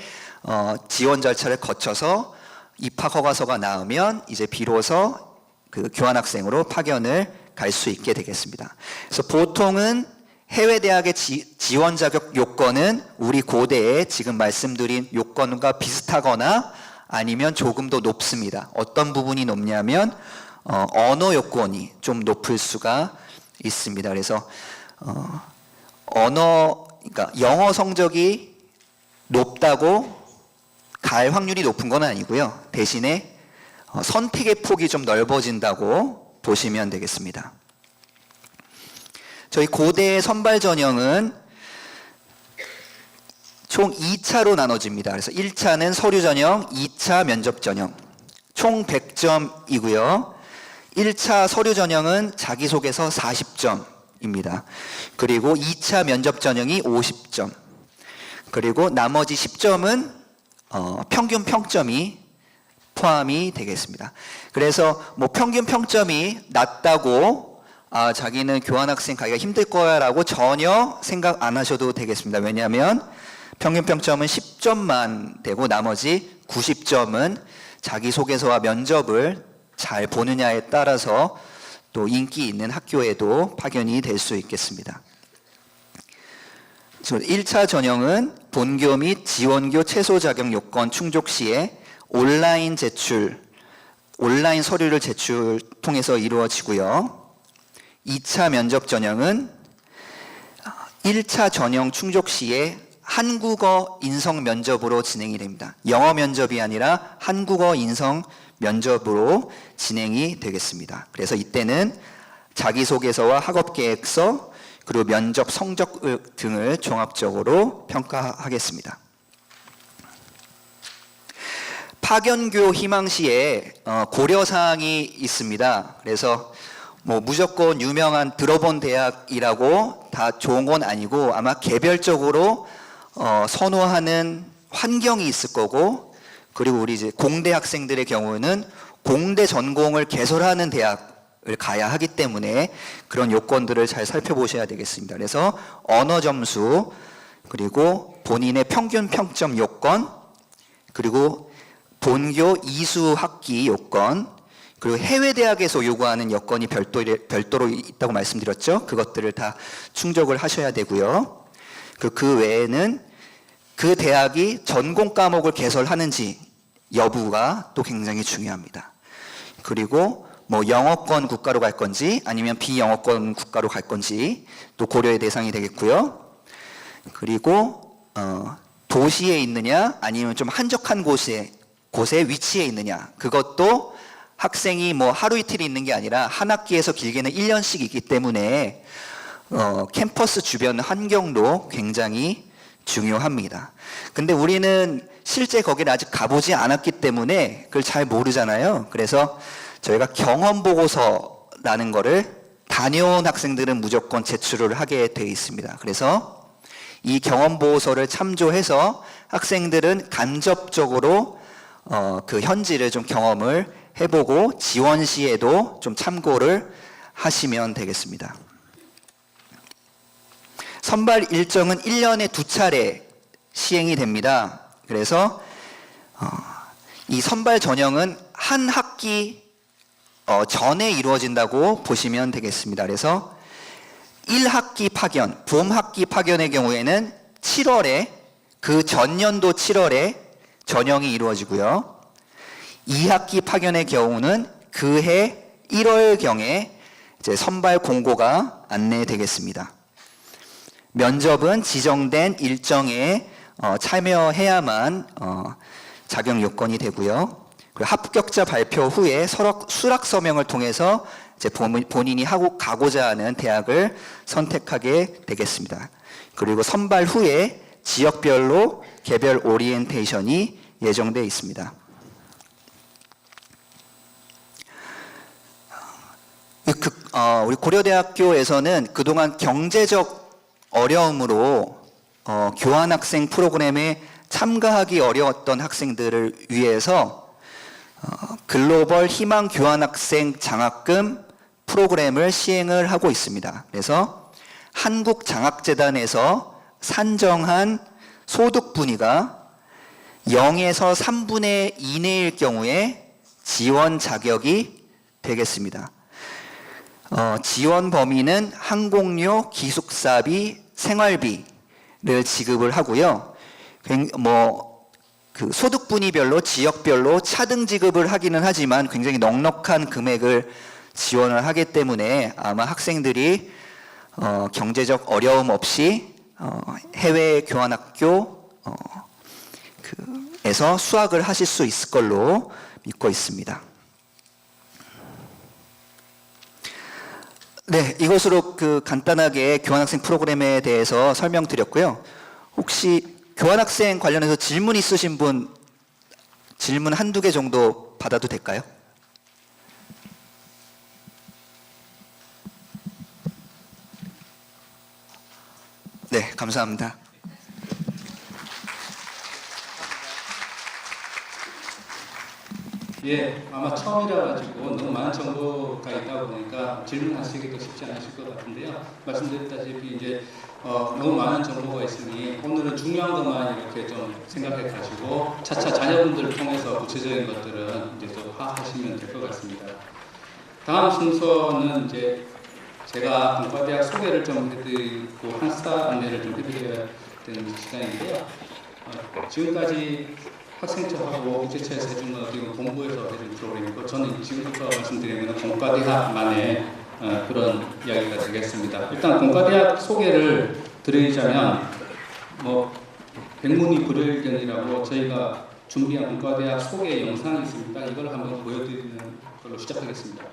지원 절차를 거쳐서 입학 허가서가 나오면 이제 비로소 그 교환학생으로 파견을 갈 수 있게 되겠습니다. 그래서 보통은 해외 대학의 지원 자격 요건은 우리 고대에 지금 말씀드린 요건과 비슷하거나 아니면 조금 더 높습니다. 어떤 부분이 높냐면 언어 요건이 좀 높을 수가 있습니다. 그래서 그러니까 영어 성적이 높다고 갈 확률이 높은 건 아니고요. 대신에 선택의 폭이 좀 넓어진다고 보시면 되겠습니다. 저희 고대의 선발 전형은 총 2차로 나눠집니다. 그래서 1차는 서류 전형, 2차 면접 전형. 총 100점이고요. 1차 서류 전형은 자기소개서 40점입니다. 그리고 2차 면접 전형이 50점. 그리고 나머지 10점은 평균 평점이 포함이 되겠습니다. 그래서 뭐 평균 평점이 낮다고 자기는 교환학생 가기가 힘들 거야 라고 전혀 생각 안 하셔도 되겠습니다. 왜냐하면 평균 평점은 10점만 되고 나머지 90점은 자기소개서와 면접을 잘 보느냐에 따라서 또 인기 있는 학교에도 파견이 될 수 있겠습니다. 1차 전형은 본교 및 지원교 최소 자격 요건 충족 시에 온라인 서류를 제출 통해서 이루어지고요. 2차 면접 전형은 1차 전형 충족 시에 한국어 인성 면접으로 진행이 됩니다. 영어 면접이 아니라 한국어 인성 면접으로 진행이 되겠습니다. 그래서 이때는 자기소개서와 학업계획서 그리고 면접 성적 등을 종합적으로 평가하겠습니다. 파견교 희망시에 고려사항이 있습니다. 그래서 뭐 무조건 유명한 들어본 대학이라고 다 좋은 건 아니고 아마 개별적으로 선호하는 환경이 있을 거고, 그리고 우리 이제 공대 학생들의 경우는 공대 전공을 개설하는 대학을 가야 하기 때문에 그런 요건들을 잘 살펴보셔야 되겠습니다. 그래서 언어 점수, 그리고 본인의 평균 평점 요건, 그리고 본교 이수 학기 요건, 그리고 해외 대학에서 요구하는 여건이 별도로 있다고 말씀드렸죠. 그것들을 다 충족을 하셔야 되고요. 그 외에는 그 대학이 전공 과목을 개설하는지 여부가 또 굉장히 중요합니다. 그리고 뭐 영어권 국가로 갈 건지 아니면 비영어권 국가로 갈 건지 또 고려의 대상이 되겠고요. 그리고 도시에 있느냐 아니면 좀 한적한 곳에 위치해 있느냐, 그것도 학생이 뭐 하루 이틀 있는 게 아니라 한 학기에서 길게는 1년씩 있기 때문에 캠퍼스 주변 환경도 굉장히 중요합니다. 근데 우리는 실제 거기를 아직 가보지 않았기 때문에 그걸 잘 모르잖아요. 그래서 저희가 경험 보고서라는 거를 다녀온 학생들은 무조건 제출을 하게 되어 있습니다. 그래서 이 경험 보고서를 참조해서 학생들은 간접적으로 그 현지를 좀 경험을 해보고 지원 시에도 좀 참고를 하시면 되겠습니다. 선발 일정은 1년에 2차례 시행이 됩니다. 그래서 이 선발 전형은 한 학기 전에 이루어진다고 보시면 되겠습니다. 그래서 1학기 파견, 봄 학기 파견의 경우에는 7월에 그 전년도 7월에 전형이 이루어지고요. 2학기 파견의 경우는 그해 1월경에 이제 선발 공고가 안내되겠습니다. 면접은 지정된 일정에 참여해야만 자격 요건이 되고요. 그리고 합격자 발표 후에 수락 서명을 통해서 이제 본인이 가고자 하는 대학을 선택하게 되겠습니다. 그리고 선발 후에 지역별로 개별 오리엔테이션이 예정되어 있습니다. 우리 고려대학교에서는 그동안 경제적 어려움으로 교환학생 프로그램에 참가하기 어려웠던 학생들을 위해서 글로벌 희망 교환학생 장학금 프로그램을 시행을 하고 있습니다. 그래서 한국장학재단에서 산정한 소득 분위가 0에서 3분의 2 내일 경우에 지원 자격이 되겠습니다. 지원 범위는 항공료, 기숙사비, 생활비를 지급을 하고요. 그 소득 분위별로 지역별로 차등 지급을 하기는 하지만 굉장히 넉넉한 금액을 지원을 하기 때문에 아마 학생들이 경제적 어려움 없이 해외 교환학교 에서 수학을 하실 수 있을 걸로 믿고 있습니다. 네, 이것으로 간단하게 교환학생 프로그램에 대해서 설명드렸고요. 혹시 교환학생 관련해서 질문 있으신 분 질문 한두 개 정도 받아도 될까요? 네, 감사합니다. 예, 아마 처음이라 가지고 너무 많은 정보가 있다 보니까 질문하시기도 쉽지 않으실 것 같은데요. 말씀드렸다시피 이제 너무 많은 정보가 있으니 오늘은 중요한 것만 이렇게 좀 생각해 가지고 차차 자녀분들을 통해서 구체적인 것들은 이제 좀 파악하시면 될 것 같습니다. 다음 순서는 이제 제가 공과대학 소개를 좀 해드리고 학사 안내를 좀 해드려야 되는 시간인데요. 지금까지 학생처하고 국제처에서 해준 건 지금 본부에서 해준 프로그램이고 저는 지금부터 말씀드리는 공과대학만의 그런 이야기가 되겠습니다. 일단 공과대학 소개를 드리자면 백문이 불여일견이라고 저희가 준비한 공과대학 소개 영상이 있습니다. 이걸 한번 보여드리는 걸로 시작하겠습니다.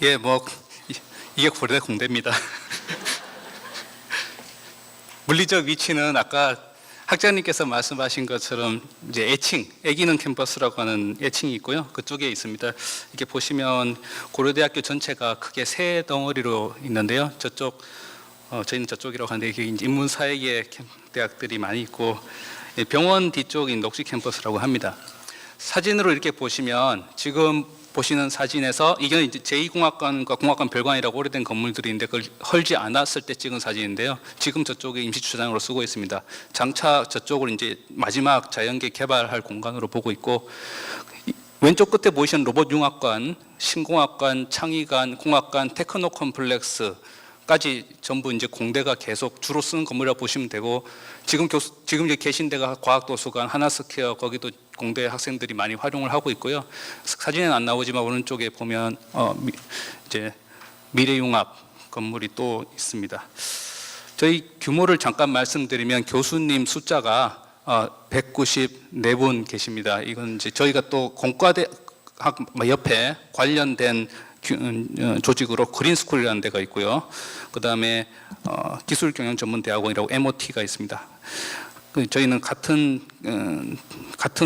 예, 뭐 이게 고려대 공대입니다. 물리적 위치는 아까 학장님께서 말씀하신 것처럼 이제 애칭, 애기는 캠퍼스라고 하는 애칭이 있고요. 그쪽에 있습니다. 이렇게 보시면 고려대학교 전체가 크게 세 덩어리로 있는데요. 저쪽 저희는 저쪽이라고 하는데 이게 이제 인문사회계 대학들이 많이 있고 병원 뒤쪽인 녹지 캠퍼스라고 합니다. 사진으로 이렇게 보시면 지금 보시는 사진에서 이게 이제 제2공학관과 공학관 별관이라고 오래된 건물들인데 그걸 헐지 않았을 때 찍은 사진인데요. 지금 저쪽에 임시주차장으로 쓰고 있습니다. 장차 저쪽을 이제 마지막 자연계 개발할 공간으로 보고 있고 왼쪽 끝에 보이시는 로봇융합관, 신공학관, 창의관, 공학관, 테크노 컴플렉스까지 전부 이제 공대가 계속 주로 쓰는 건물이라고 보시면 되고 지금 이제 계신 데가 과학도서관, 하나스퀘어 거기도 공대 학생들이 많이 활용을 하고 있고요. 사진에는 안 나오지만 오른쪽에 보면 이제 미래융합 건물이 또 있습니다. 저희 규모를 잠깐 말씀드리면 교수님 숫자가 194분 계십니다. 이건 이제 저희가 또 공과대학 옆에 관련된 조직으로 그린스쿨이라는 데가 있고요. 그 다음에 기술경영전문대학원이라고 MOT가 있습니다. 저희는 같은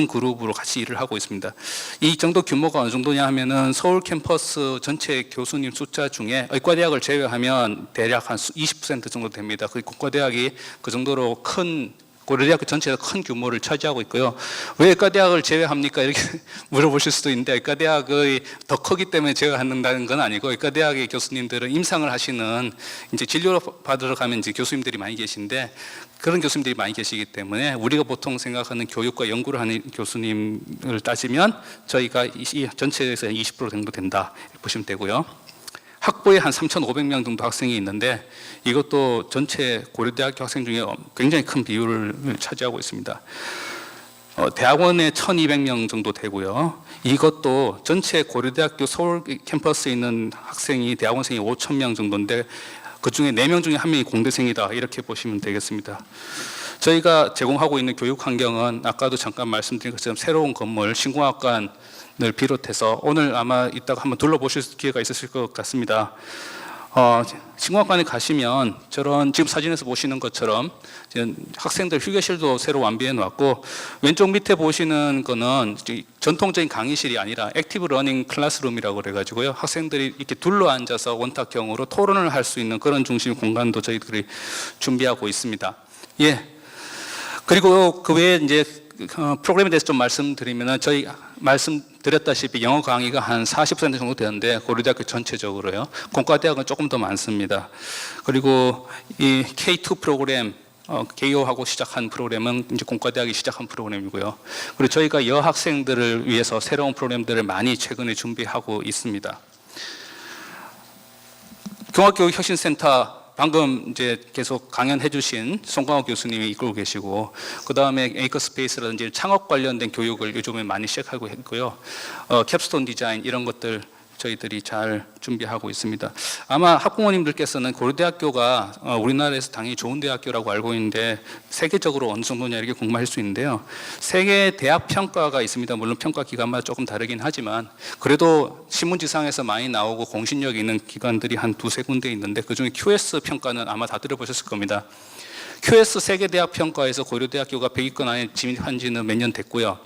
그룹으로 같이 일을 하고 있습니다. 이 정도 규모가 어느 정도냐 하면은 서울 캠퍼스 전체 교수님 숫자 중에 의과대학을 제외하면 대략 한 20% 정도 됩니다. 그 공과대학이 그 정도로 큰 고려대학교 전체에서 큰 규모를 차지하고 있고요. 왜 의과대학을 제외합니까? 이렇게 물어보실 수도 있는데 의과대학의 더 크기 때문에 제외한다는 건 아니고 의과대학의 교수님들은 임상을 하시는 이제 진료 받으러 가면 이제 교수님들이 많이 계신데 그런 교수님들이 많이 계시기 때문에 우리가 보통 생각하는 교육과 연구를 하는 교수님을 따지면 저희가 이 전체에서 20% 정도 된다 이렇게 보시면 되고요. 학부에 한 3,500명 정도 학생이 있는데 이것도 전체 고려대학교 학생 중에 굉장히 큰 비율을 차지하고 있습니다. 대학원에 1,200명 정도 되고요. 이것도 전체 고려대학교 서울 캠퍼스에 있는 학생이 대학원생이 5,000명 정도인데 그중에 4명 중에 1명이 공대생이다 이렇게 보시면 되겠습니다. 저희가 제공하고 있는 교육 환경은 아까도 잠깐 말씀드린 것처럼 새로운 건물, 신공학관 을 비롯해서 오늘 아마 이따가 한번 둘러보실 기회가 있으실 것 같습니다. 신공학관에 가시면 저런 지금 사진에서 보시는 것처럼 학생들 휴게실도 새로 완비해 놨고 왼쪽 밑에 보시는 거는 전통적인 강의실이 아니라 액티브 러닝 클래스룸이라고 그래가지고요. 학생들이 이렇게 둘러 앉아서 원탁형으로 토론을 할 수 있는 그런 중심 공간도 저희들이 준비하고 있습니다. 예. 그리고 그 외에 이제 프로그램에 대해서 좀 말씀드리면은 저희 말씀드렸다시피 영어 강의가 한 40% 정도 되는데 고려대학교 전체적으로요. 공과대학은 조금 더 많습니다. 그리고 이 K2 프로그램 개요하고 시작한 프로그램은 이제 공과대학이 시작한 프로그램이고요. 그리고 저희가 여학생들을 위해서 새로운 프로그램들을 많이 최근에 준비하고 있습니다. 종합교육혁신센터 방금 이제 계속 강연해 주신 송강호 교수님이 이끌고 계시고 그 다음에 에이커스페이스라든지 창업 관련된 교육을 요즘에 많이 시작하고 있고요. 캡스톤 디자인 이런 것들 저희들이 잘 준비하고 있습니다. 아마 학부모님들께서는 고려대학교가 우리나라에서 당연히 좋은 대학교라고 알고 있는데 세계적으로 어느 정도냐 이렇게 궁금할 수 있는데요. 세계 대학 평가가 있습니다. 물론 평가 기관마다 조금 다르긴 하지만 그래도 신문지상에서 많이 나오고 공신력 있는 기관들이 한 두세 군데 있는데 그중에 QS 평가는 아마 다 들어보셨을 겁니다. QS 세계대학 평가에서 고려대학교가 100위권 안에 진입한 지는 몇 년 됐고요.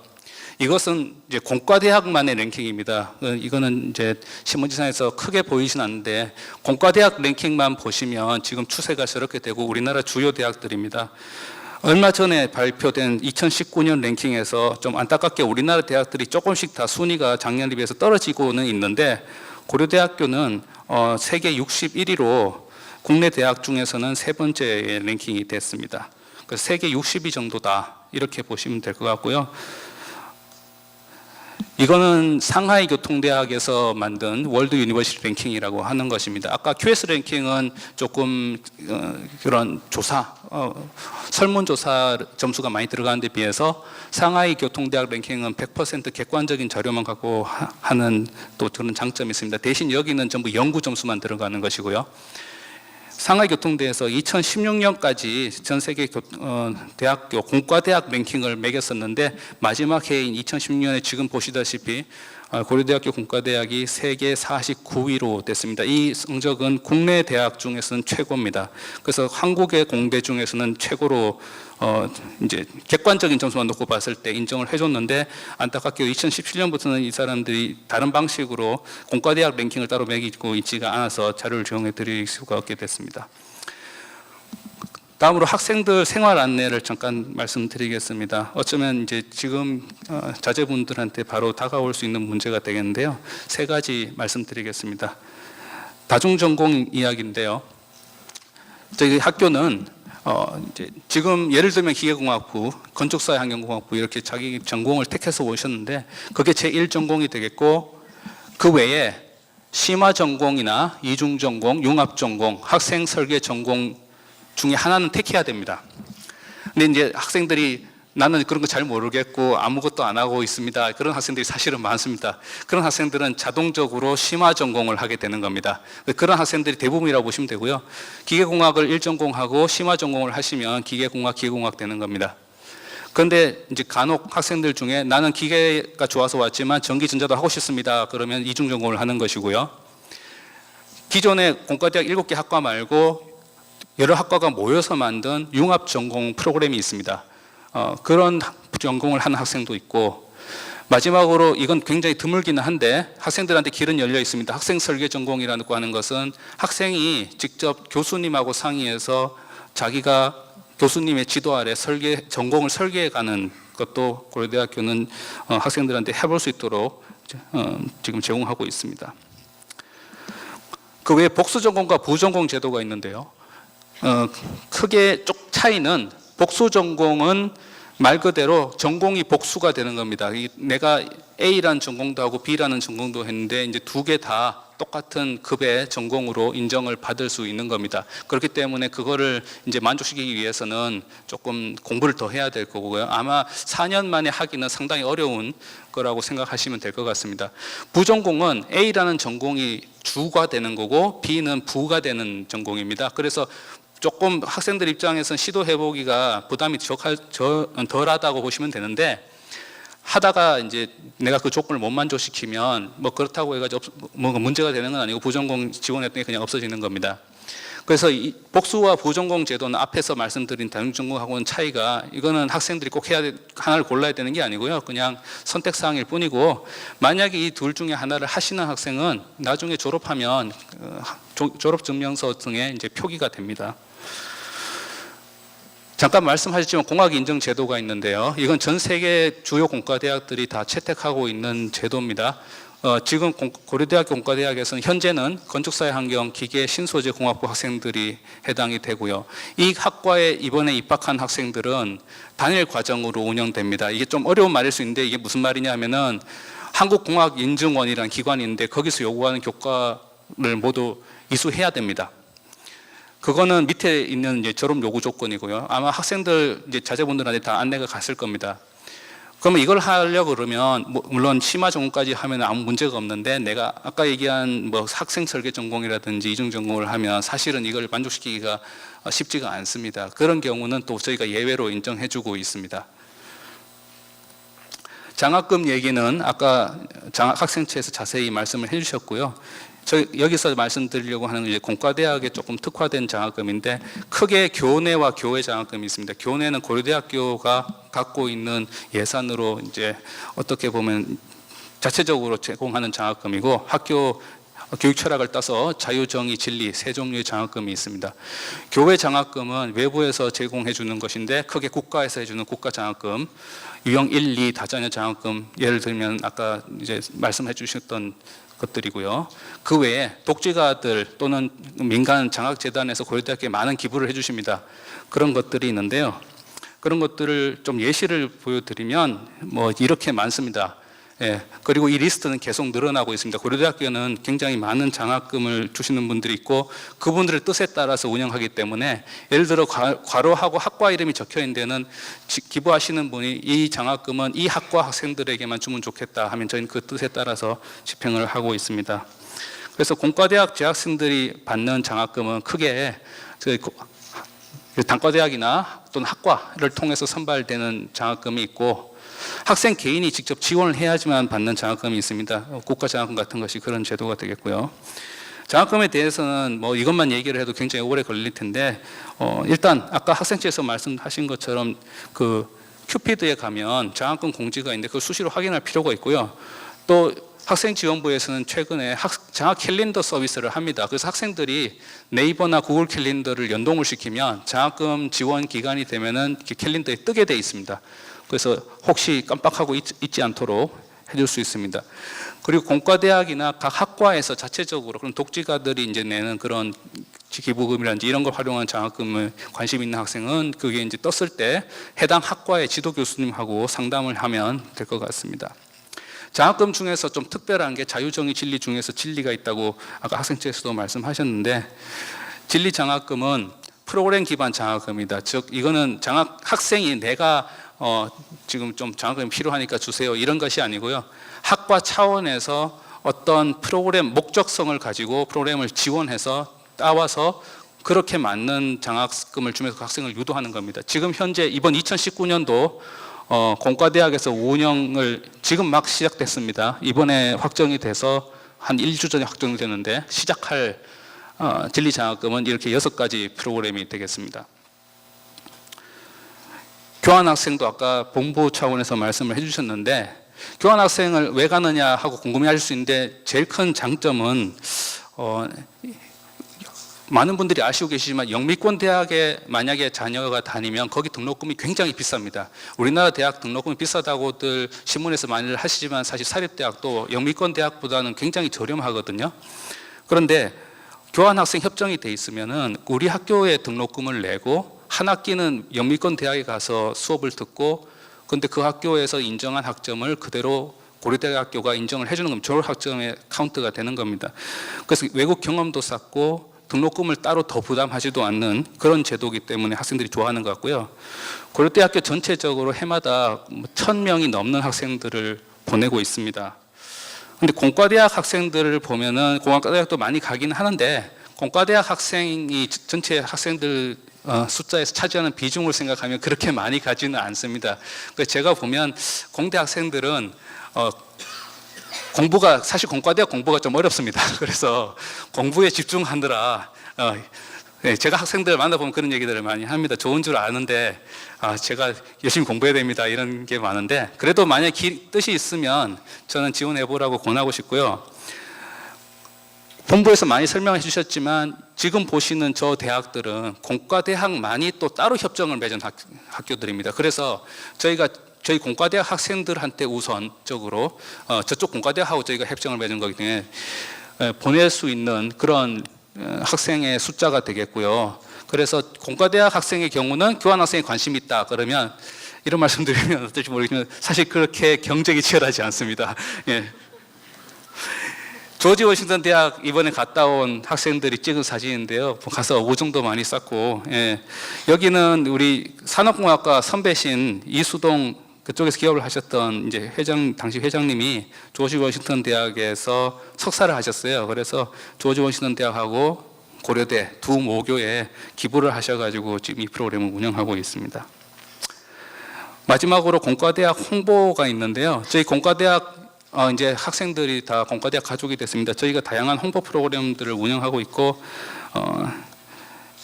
이것은 이제 공과대학만의 랭킹입니다. 이거는 이제 신문지상에서 크게 보이진 않는데 공과대학 랭킹만 보시면 지금 추세가 저렇게 되고 우리나라 주요 대학들입니다. 얼마 전에 발표된 2019년 랭킹에서 좀 안타깝게 우리나라 대학들이 조금씩 다 순위가 작년에 비해서 떨어지고는 있는데 고려대학교는 세계 61위로 국내 대학 중에서는 세 번째 랭킹이 됐습니다. 그래서 세계 60위 정도다 이렇게 보시면 될 것 같고요. 이거는 상하이 교통대학에서 만든 월드 유니버시티 랭킹이라고 하는 것입니다. 아까 QS 랭킹은 조금 그런 조사, 설문조사 점수가 많이 들어가는 데 비해서 상하이 교통대학 랭킹은 100% 객관적인 자료만 갖고 하는 또 그런 장점이 있습니다. 대신 여기는 전부 연구 점수만 들어가는 것이고요. 상하이 교통대에서 2016년까지 전 세계 대학교 공과대학 랭킹을 매겼었는데 마지막 해인 2016년에 지금 보시다시피 고려대학교 공과대학이 세계 49위로 됐습니다. 이 성적은 국내 대학 중에서는 최고입니다. 그래서 한국의 공대 중에서는 최고로 이제 객관적인 점수만 놓고 봤을 때 인정을 해줬는데, 안타깝게 2017년부터는 이 사람들이 다른 방식으로 공과대학 랭킹을 따로 매기고 있지가 않아서 자료를 제공해 드릴 수가 없게 됐습니다. 다음으로 학생들 생활 안내를 잠깐 말씀드리겠습니다. 어쩌면 이제 지금 자제분들한테 바로 다가올 수 있는 문제가 되겠는데요. 세 가지 말씀드리겠습니다. 다중전공 이야기인데요. 저희 학교는 이제 지금 예를 들면 기계공학부, 건축사회환경공학부 이렇게 자기 전공을 택해서 오셨는데 그게 제1전공이 되겠고, 그 외에 심화전공이나 이중전공, 융합전공, 학생설계전공 중에 하나는 택해야 됩니다. 근데 이제 학생들이 나는 그런 거 잘 모르겠고 아무것도 안 하고 있습니다. 그런 학생들이 사실은 많습니다. 그런 학생들은 자동적으로 심화 전공을 하게 되는 겁니다. 그런 학생들이 대부분이라고 보시면 되고요. 기계공학을 1전공하고 심화 전공을 하시면 기계공학 되는 겁니다. 그런데 이제 간혹 학생들 중에 나는 기계가 좋아서 왔지만 전기전자도 하고 싶습니다. 그러면 이중전공을 하는 것이고요. 기존의 공과대학 7개 학과 말고 여러 학과가 모여서 만든 융합 전공 프로그램이 있습니다. 그런 전공을 하는 학생도 있고, 마지막으로 이건 굉장히 드물기는 한데 학생들한테 길은 열려 있습니다. 학생 설계 전공이라고 하는 것은 학생이 직접 교수님하고 상의해서 자기가 교수님의 지도 아래 전공을 설계해 가는 것도 고려대학교는 학생들한테 해볼 수 있도록 지금 제공하고 있습니다. 그 외에 복수 전공과 부전공 제도가 있는데요. 크게 쪽 차이는, 복수 전공은 말 그대로 전공이 복수가 되는 겁니다. 내가 A라는 전공도 하고 B라는 전공도 했는데 이제 두 개 다 똑같은 급의 전공으로 인정을 받을 수 있는 겁니다. 그렇기 때문에 그거를 이제 만족시키기 위해서는 조금 공부를 더 해야 될 거고요. 아마 4년 만에 하기는 상당히 어려운 거라고 생각하시면 될 것 같습니다. 부전공은 A라는 전공이 주가 되는 거고 B는 부가 되는 전공입니다. 그래서 조금 학생들 입장에서는 시도해보기가 부담이 덜하다고 보시면 되는데, 하다가 이제 내가 그 조건을 못 만족시키면 뭐 그렇다고 해가지고 뭔가 문제가 되는 건 아니고 부전공 지원했던 게 그냥 없어지는 겁니다. 그래서 이 복수와 부전공 제도는 앞에서 말씀드린 다중전공하고는 차이가, 이거는 학생들이 꼭 하나를 골라야 되는 게 아니고요. 그냥 선택사항일 뿐이고, 만약에 이 둘 중에 하나를 하시는 학생은 나중에 졸업하면 졸업증명서 등에 이제 표기가 됩니다. 잠깐 말씀하셨지만 공학 인증 제도가 있는데요. 이건 전 세계 주요 공과대학들이 다 채택하고 있는 제도입니다. 지금 고려대학교 공과대학에서는 현재는 건축사회 환경 기계 신소재 공학부 학생들이 해당이 되고요. 이 학과에 이번에 입학한 학생들은 단일 과정으로 운영됩니다. 이게 좀 어려운 말일 수 있는데 이게 무슨 말이냐 하면은 한국공학인증원이라는 기관이 있는데 거기서 요구하는 교과를 모두 이수해야 됩니다. 그거는 밑에 있는 이제 졸업 요구 조건이고요. 아마 학생들 이제 자제분들한테 다 안내가 갔을 겁니다. 그러면 이걸 하려고 그러면 물론 심화 전공까지 하면 아무 문제가 없는데, 내가 아까 얘기한 뭐 학생 설계 전공이라든지 이중 전공을 하면 사실은 이걸 만족시키기가 쉽지가 않습니다. 그런 경우는 또 저희가 예외로 인정해주고 있습니다. 장학금 얘기는 아까 학생체에서 자세히 말씀을 해주셨고요. 여기서 말씀드리려고 하는 이제 공과대학에 조금 특화된 장학금인데, 크게 교내와 교외 장학금이 있습니다. 교내는 고려대학교가 갖고 있는 예산으로 이제 어떻게 보면 자체적으로 제공하는 장학금이고, 학교 교육 철학을 따서 자유정의 진리 세 종류의 장학금이 있습니다. 교외 장학금은 외부에서 제공해 주는 것인데, 크게 국가에서 해주는 국가 장학금, 유형 1, 2 다자녀 장학금, 예를 들면 아까 이제 말씀해 주셨던 것들이고요. 그 외에 독재가들 또는 민간 장학재단에서 고려대학교에 많은 기부를 해주십니다. 그런 것들이 있는데요. 그런 것들을 좀 예시를 보여드리면 뭐 이렇게 많습니다. 그리고 이 리스트는 계속 늘어나고 있습니다. 고려대학교는 굉장히 많은 장학금을 주시는 분들이 있고 그분들의 뜻에 따라서 운영하기 때문에, 예를 들어 괄호하고 학과 이름이 적혀 있는 데는 기부하시는 분이 이 장학금은 이 학과 학생들에게만 주면 좋겠다 하면 저희는 그 뜻에 따라서 집행을 하고 있습니다. 그래서 공과대학 재학생들이 받는 장학금은 크게 단과대학이나 또는 학과를 통해서 선발되는 장학금이 있고, 학생 개인이 직접 지원을 해야지만 받는 장학금이 있습니다. 국가 장학금 같은 것이 그런 제도가 되겠고요. 장학금에 대해서는 뭐 이것만 얘기를 해도 굉장히 오래 걸릴 텐데 일단 아까 학생체에서 말씀하신 것처럼 그 큐피드에 가면 장학금 공지가 있는데 그걸 수시로 확인할 필요가 있고요. 또 학생지원부에서는 최근에 장학 캘린더 서비스를 합니다. 그래서 학생들이 네이버나 구글 캘린더를 연동을 시키면 장학금 지원 기간이 되면은 이렇게 캘린더에 뜨게 돼 있습니다. 그래서 혹시 깜빡하고 있지 않도록 해줄 수 있습니다. 그리고 공과대학이나 각 학과에서 자체적으로 그런 독지가들이 이제 내는 그런 기부금이라든지 이런 걸 활용한 장학금을 관심 있는 학생은 그게 이제 떴을 때 해당 학과의 지도 교수님하고 상담을 하면 될 것 같습니다. 장학금 중에서 좀 특별한 게 자유정의 진리 중에서 진리가 있다고 아까 학생체에서도 말씀하셨는데, 진리 장학금은 프로그램 기반 장학금이다. 즉 이거는 학생이 내가 지금 좀 장학금이 필요하니까 주세요 이런 것이 아니고요. 학과 차원에서 어떤 프로그램 목적성을 가지고 프로그램을 지원해서 따와서 그렇게 맞는 장학금을 주면서 학생을 유도하는 겁니다. 지금 현재 이번 2019년도 공과대학에서 운영을 지금 막 시작됐습니다. 이번에 확정이 돼서 한 1주 전에 확정이 되는데 시작할 진리 장학금은 이렇게 6가지 프로그램이 되겠습니다. 교환학생도 아까 본부 차원에서 말씀을 해주셨는데, 교환학생을 왜 가느냐 하고 궁금해하실 수 있는데 제일 큰 장점은 많은 분들이 아시고 계시지만 영미권 대학에 만약에 자녀가 다니면 거기 등록금이 굉장히 비쌉니다. 우리나라 대학 등록금이 비싸다고들 신문에서 많이들 하시지만 사실 사립대학도 영미권 대학보다는 굉장히 저렴하거든요. 그런데 교환학생 협정이 돼 있으면은 우리 학교에 등록금을 내고 한 학기는 영미권 대학에 가서 수업을 듣고, 근데 그 학교에서 인정한 학점을 그대로 고려대학교가 인정을 해주는 겁니다. 졸업학점의 카운트가 되는 겁니다. 그래서 외국 경험도 쌓고 등록금을 따로 더 부담하지도 않는 그런 제도이기 때문에 학생들이 좋아하는 것 같고요. 고려대학교 전체적으로 해마다 1,000명이 넘는 학생들을 보내고 있습니다. 근데 공과대학 학생들을 보면은 공과대학도 많이 가긴 하는데 공과대학 학생이 전체 학생들 숫자에서 차지하는 비중을 생각하면 그렇게 많이 가지는 않습니다. 그래서 제가 보면 공대 학생들은 사실 공과대학 공부가 좀 어렵습니다. 그래서 공부에 집중하느라 제가 학생들 만나보면 그런 얘기들을 많이 합니다. 좋은 줄 아는데 제가 열심히 공부해야 됩니다 이런 게 많은데, 그래도 만약 뜻이 있으면 저는 지원해보라고 권하고 싶고요. 본부에서 많이 설명해 주셨지만 지금 보시는 저 대학들은 공과대학만이 또 따로 협정을 맺은 학교들입니다. 그래서 저희 공과대학 학생들한테 우선적으로 저쪽 공과대학하고 저희가 협정을 맺은 거기 때문에 보낼 수 있는 그런 학생의 숫자가 되겠고요. 그래서 공과대학 학생의 경우는 교환학생에 관심이 있다 그러면 이런 말씀 드리면 어떨지 모르겠지만 사실 그렇게 경쟁이 치열하지 않습니다. 예. 조지 워싱턴 대학 이번에 갔다 온 학생들이 찍은 사진인데요. 가서 오줌도 많이 쌌고, 예. 여기는 우리 산업공학과 선배신 이수동 그쪽에서 기업을 하셨던 이제 당시 회장님이 조지 워싱턴 대학에서 석사를 하셨어요. 그래서 조지 워싱턴 대학하고 고려대 두 모교에 기부를 하셔가지고 지금 이 프로그램을 운영하고 있습니다. 마지막으로 공과대학 홍보가 있는데요. 저희 공과대학 이제 학생들이 다 공과대학 가족이 됐습니다. 저희가 다양한 홍보 프로그램들을 운영하고 있고,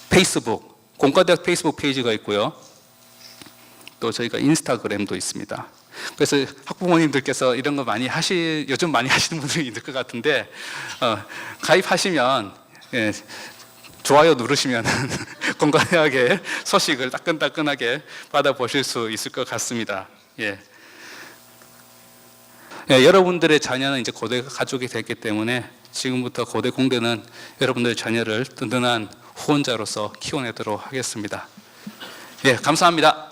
페이스북, 공과대학 페이스북 페이지가 있고요. 또 저희가 인스타그램도 있습니다. 그래서 학부모님들께서 이런 거 요즘 많이 하시는 분들이 있을 것 같은데, 가입하시면, 예, 좋아요 누르시면 공과대학의 소식을 따끈따끈하게 받아보실 수 있을 것 같습니다. 예. 예, 여러분들의 자녀는 이제 고대 가족이 됐기 때문에 지금부터 고대 공대는 여러분들의 자녀를 든든한 후원자로서 키워내도록 하겠습니다. 예, 감사합니다.